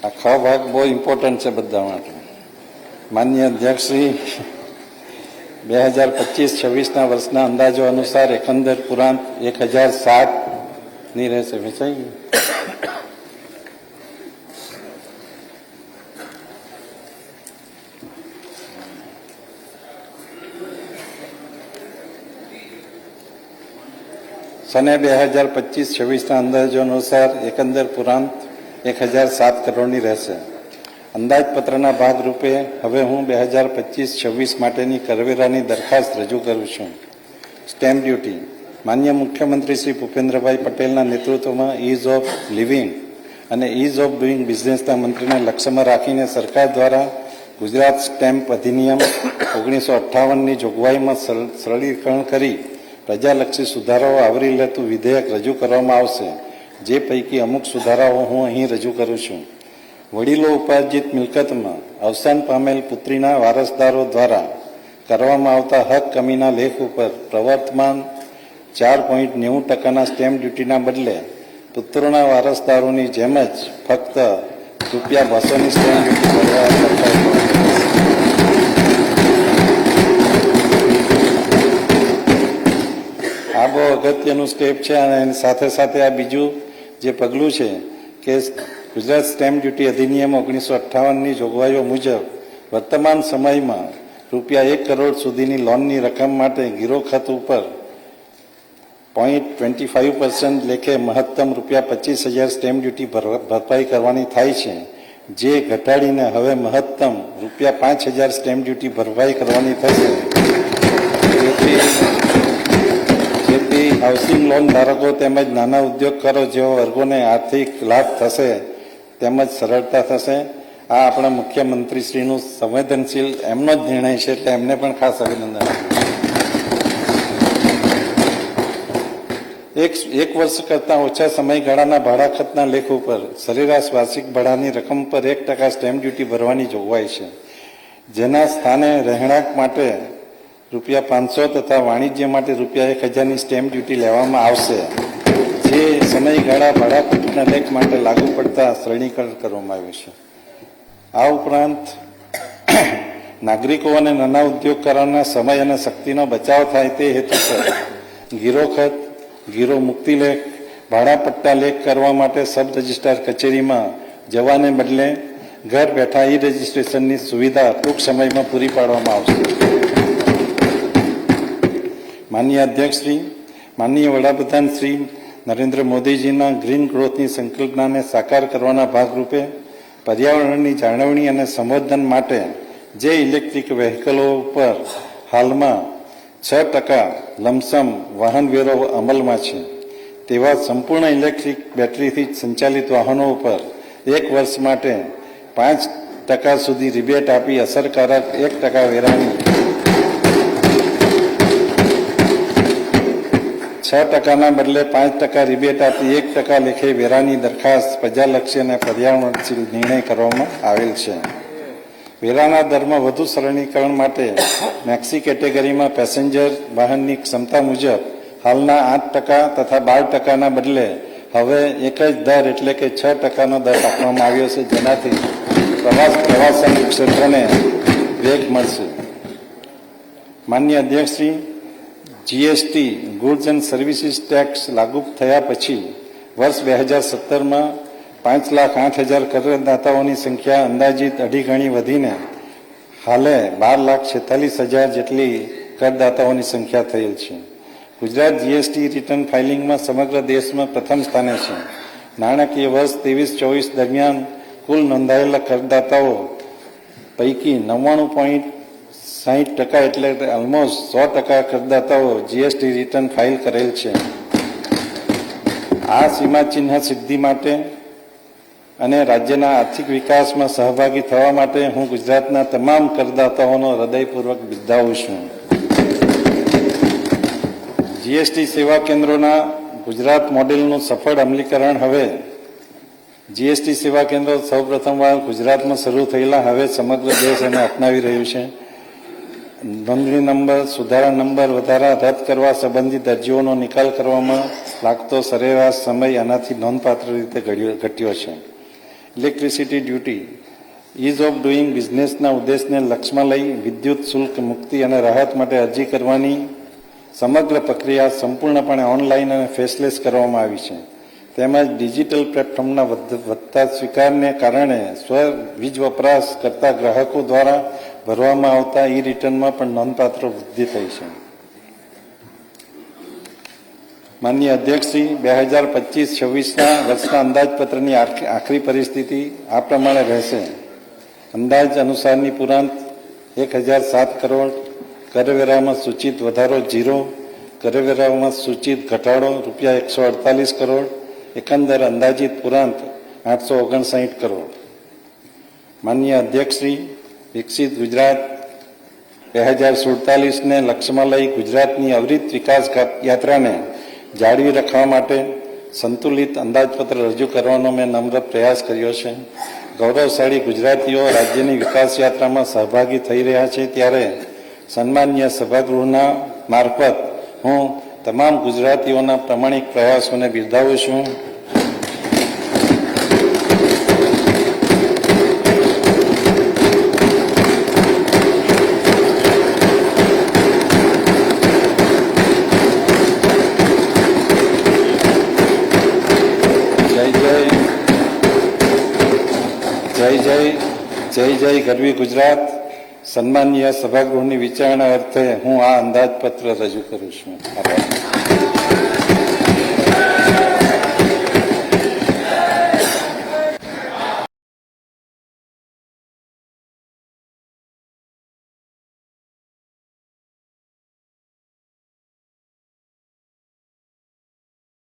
આ ખ ભાગ બહુ ઇમ્પોર્ટન્ટ છે બધા માટે. માનનીય અધ્યક્ષશ્રી, 2025-26ના વર્ષના અંદાજો અનુસાર એકંદર પુરાંત 1,007ની રહેશે. વેચાઈ ગયું? સને 2025-26ના અંદાજો અનુસાર એકંદર પુરાંત 1,007 કરોડની રહેશે. અંદાજપત્રના ભાગરૂપે હવે હું 2025-26 માટેની કરવેરાની દરખાસ્ત રજૂ કરું છું. Stamp duty. માન્ય મુખ્યમંત્રી શ્રી ભૂપેન્દ્રભાઈ પટેલના નેતૃત્વમાં ઇઝ ઓફ લિવિંગ અને ઇઝ ઓફ ડુઇંગ બિઝનેસના મંત્રીને લક્ષ્યમાં રાખીને સરકાર દ્વારા ગુજરાત સ્ટેમ્પ અધિનિયમ 1958ની જોગવાઈમાં સરળીકરણ કરી પ્રજાલક્ષી સુધારાઓ આવરી લેતું વિધેયક રજૂ કરવામાં આવશે, જે પૈકી અમુક સુધારાઓ હું અહીં રજૂ કરું છું. વડીલો ઉપાર્જિત મિલકતમાં અવસાન પામેલ પુત્રીના વારસદારો દ્વારા કરવામાં આવતા હક કમીના લેખ ઉપર પ્રવર્તમાન 4.90% સ્ટેમ્પ ડ્યુટીના બદલે પુત્રોના વારસદારોની જેમ જ ફક્ત ₹200ની સ્ટેમ્પ ડ્યુટી ભરવા પડશે. આ બહુ અગત્યનું સ્ટેપ છે અને એની સાથે સાથે આ બીજું જે પગલું છે કે ગુજરાત સ્ટેમ્પ ડ્યુટી અધિનિયમ 1958ની જોગવાઈઓ મુજબ વર્તમાન સમયમાં ₹1 કરોડ સુધીની લોનની રકમ માટે ગીરો ખાતું ઉપર 0.25% લેખે મહત્તમ ₹25,000 સ્ટેમ્પ ડ્યુટી ભરપાઈ કરવાની થાય છે, જે ઘટાડીને હવે મહત્તમ ₹5,000 સ્ટેમ્પ ડ્યુટી ભરપાઈ કરવાની થશે. જેથી હાઉસિંગ લોન ધારકો તેમજ નાના ઉદ્યોગકારો જેવા વર્ગોને આર્થિક લાભ થશે તેમજ સરળતા થશે. આ આપણા મુખ્યમંત્રીશ્રીનું સંવેદનશીલ એમનો જ નિર્ણય છે, એટલે એમને પણ ખાસ અભિનંદન. એક વર્ષ કરતાં ઓછા સમયગાળાના ભાડા ખતના લેખ ઉપર સરેરાશ વાર્ષિક ભાડાની રકમ પર 1% સ્ટેમ્પ ડ્યુટી ભરવાની જોગવાઈ છે, જેના સ્થાને રહેણાંક માટે ₹500 તથા વાણિજ્ય માટે ₹1,000ની સ્ટેમ્પ ડ્યુટી લેવામાં આવશે, જે સમયગાળા ભાડા ખતના લેખ માટે લાગુ પડતા સરળીકરણ કરવામાં આવ્યું છે. આ ઉપરાંત નાગરિકો અને નાના ઉદ્યોગકારોના સમય અને શક્તિનો બચાવ થાય તે હેતુસર ગીરો ખત, ગીરો મુક્તિ લેખ, ભાડા પટ્ટા લેખ કરવા માટે સબ રજિસ્ટ્રાર કચેરીમાં જવાને બદલે ઘર બેઠા ઈ રજિસ્ટ્રેશનની સુવિધા ટૂંક સમયમાં પૂરી પાડવામાં આવશે. માનનીય અધ્યક્ષશ્રી, માનનીય વડાપ્રધાન શ્રી નરેન્દ્ર મોદીજીના ગ્રીન ગ્રોથની સંકલ્પનાને સાકાર કરવાના ભાગરૂપે પર્યાવરણની જાળવણી અને સંવર્ધન માટે જે ઇલેક્ટ્રિક વ્હીકલો ઉપર હાલમાં 6% લમસમ વાહન વેરો અમલમાં છે, તેવા સંપૂર્ણ ઇલેક્ટ્રિક બેટરીથી સંચાલિત વાહનો ઉપર 1 વર્ષ માટે 5% સુધી રિબેટ આપી અસરકારક 1% વેરાની 6%ના બદલે 5% રિબેટ આપી 1% લેખે વેરાની દરખાસ્ત પ્રજાલક્ષી અને પર્યાવરણશીલ નિર્ણય કરવામાં આવેલ છે. વેરાના દરમાં વધુ સરળીકરણ માટે મેક્સી કેટેગરીમાં પેસેન્જર વાહનની ક્ષમતા મુજબ હાલના 8% તથા 12%ના બદલે હવે એક જ દર એટલે કે 6%નો દર આપવામાં આવ્યો છે, જેનાથી પ્રવાસન ક્ષેત્રને વેગ મળશે. માનનીય અધ્યક્ષશ્રી, GST goods and services tax લાગુ થયા પછી વર્ષ 2017માં 5,08,000 કરદાતાઓની સંખ્યા અંદાજિત 2.5 ગણી વધીને હાલે 12,46,000 જેટલી કરદાતાઓની સંખ્યા થયેલ છે. ગુજરાત જીએસટી રિટર્ન ફાઇલિંગમાં સમગ્ર દેશમાં પ્રથમ સ્થાને છે. નાણાકીય વર્ષ 23-24 દરમિયાન કુલ નોંધાયેલા કરદાતાઓ પૈકી 99.60% એટલે ઓલમોસ્ટ 100% કરદાતાઓ જીએસટી રિટર્ન ફાઇલ કરેલ છે. આ સીમાચિહ્ન સિદ્ધિ માટે અને રાજ્યના આર્થિક વિકાસમાં સહભાગી થવા માટે હું ગુજરાતના તમામ કરદાતાઓનો હૃદયપૂર્વક બિરદાવું છું. જીએસટી સેવા કેન્દ્રોના ગુજરાત મોડેલનું સફળ અમલીકરણ હવે જીએસટી સેવા કેન્દ્રો સૌપ્રથમવાર ગુજરાતમાં શરૂ થયેલા હવે સમગ્ર દેશ એને અપનાવી રહ્યું છે. નોંધણી નંબર, સુધારા નંબર વધારા રદ કરવા સંબંધિત અરજીઓનો નિકાલ કરવામાં લાગતો સરેરાશ સમય આનાથી નોંધપાત્ર રીતે ઘટ્યો છે. Electricity duty ease of doing બિઝનેસના ઉદ્દેશને લક્ષ્યમાં લઈ વિદ્યુત શુલ્ક મુક્તિ અને રાહત માટે અરજી કરવાની સમગ્ર પ્રક્રિયા સંપૂર્ણપણે ઓનલાઈન અને ફેસલેસ કરવામાં આવી છે. તેમજ ડિજિટલ પ્લેટફોર્મના વધતા સ્વીકારને કારણે સ્વ વીજ વપરાશ કરતા ગ્રાહકો દ્વારા ભરવામાં આવતા ઈ રિટર્નમાં પણ નોંધપાત્ર વૃદ્ધિ થઈ છે. માનનીય અધ્યક્ષશ્રી, 2025-26ના વર્ષના અંદાજપત્રની આખરી પરિસ્થિતિ આ પ્રમાણે રહેશે. અંદાજ અનુસારની પુરાંત 1,007 કરોડ, કરવેરામાં સૂચિત વધારો 0, કરવેરામાં સૂચિત ઘટાડો ₹148 કરોડ, એકંદર અંદાજિત પુરાંત 859 કરોડ. માનનીય અધ્યક્ષશ્રી, વિકસિત ગુજરાત 2047ને લક્ષ્યમાં લઈ ગુજરાતની અવિરત વિકાસ યાત્રાને જાળવી રાખવા માટે સંતુલિત અંદાજપત્ર રજૂ કરવાનો મેં નમ્ર પ્રયાસ કર્યો છે. ગૌરવશાળી ગુજરાતીઓ રાજ્યની વિકાસ યાત્રામાં સહભાગી થઈ રહ્યા છે ત્યારે સન્માનીય સભાગૃહના મારફત હું તમામ ગુજરાતીઓના પ્રમાણિક પ્રયાસોને બિરદાવું છું. જય જય ગરવી ગુજરાત. સન્માનીય સભાગૃહની વિચારણા અર્થે હું આ અંદાજપત્ર રજૂ કરું છું. આભાર.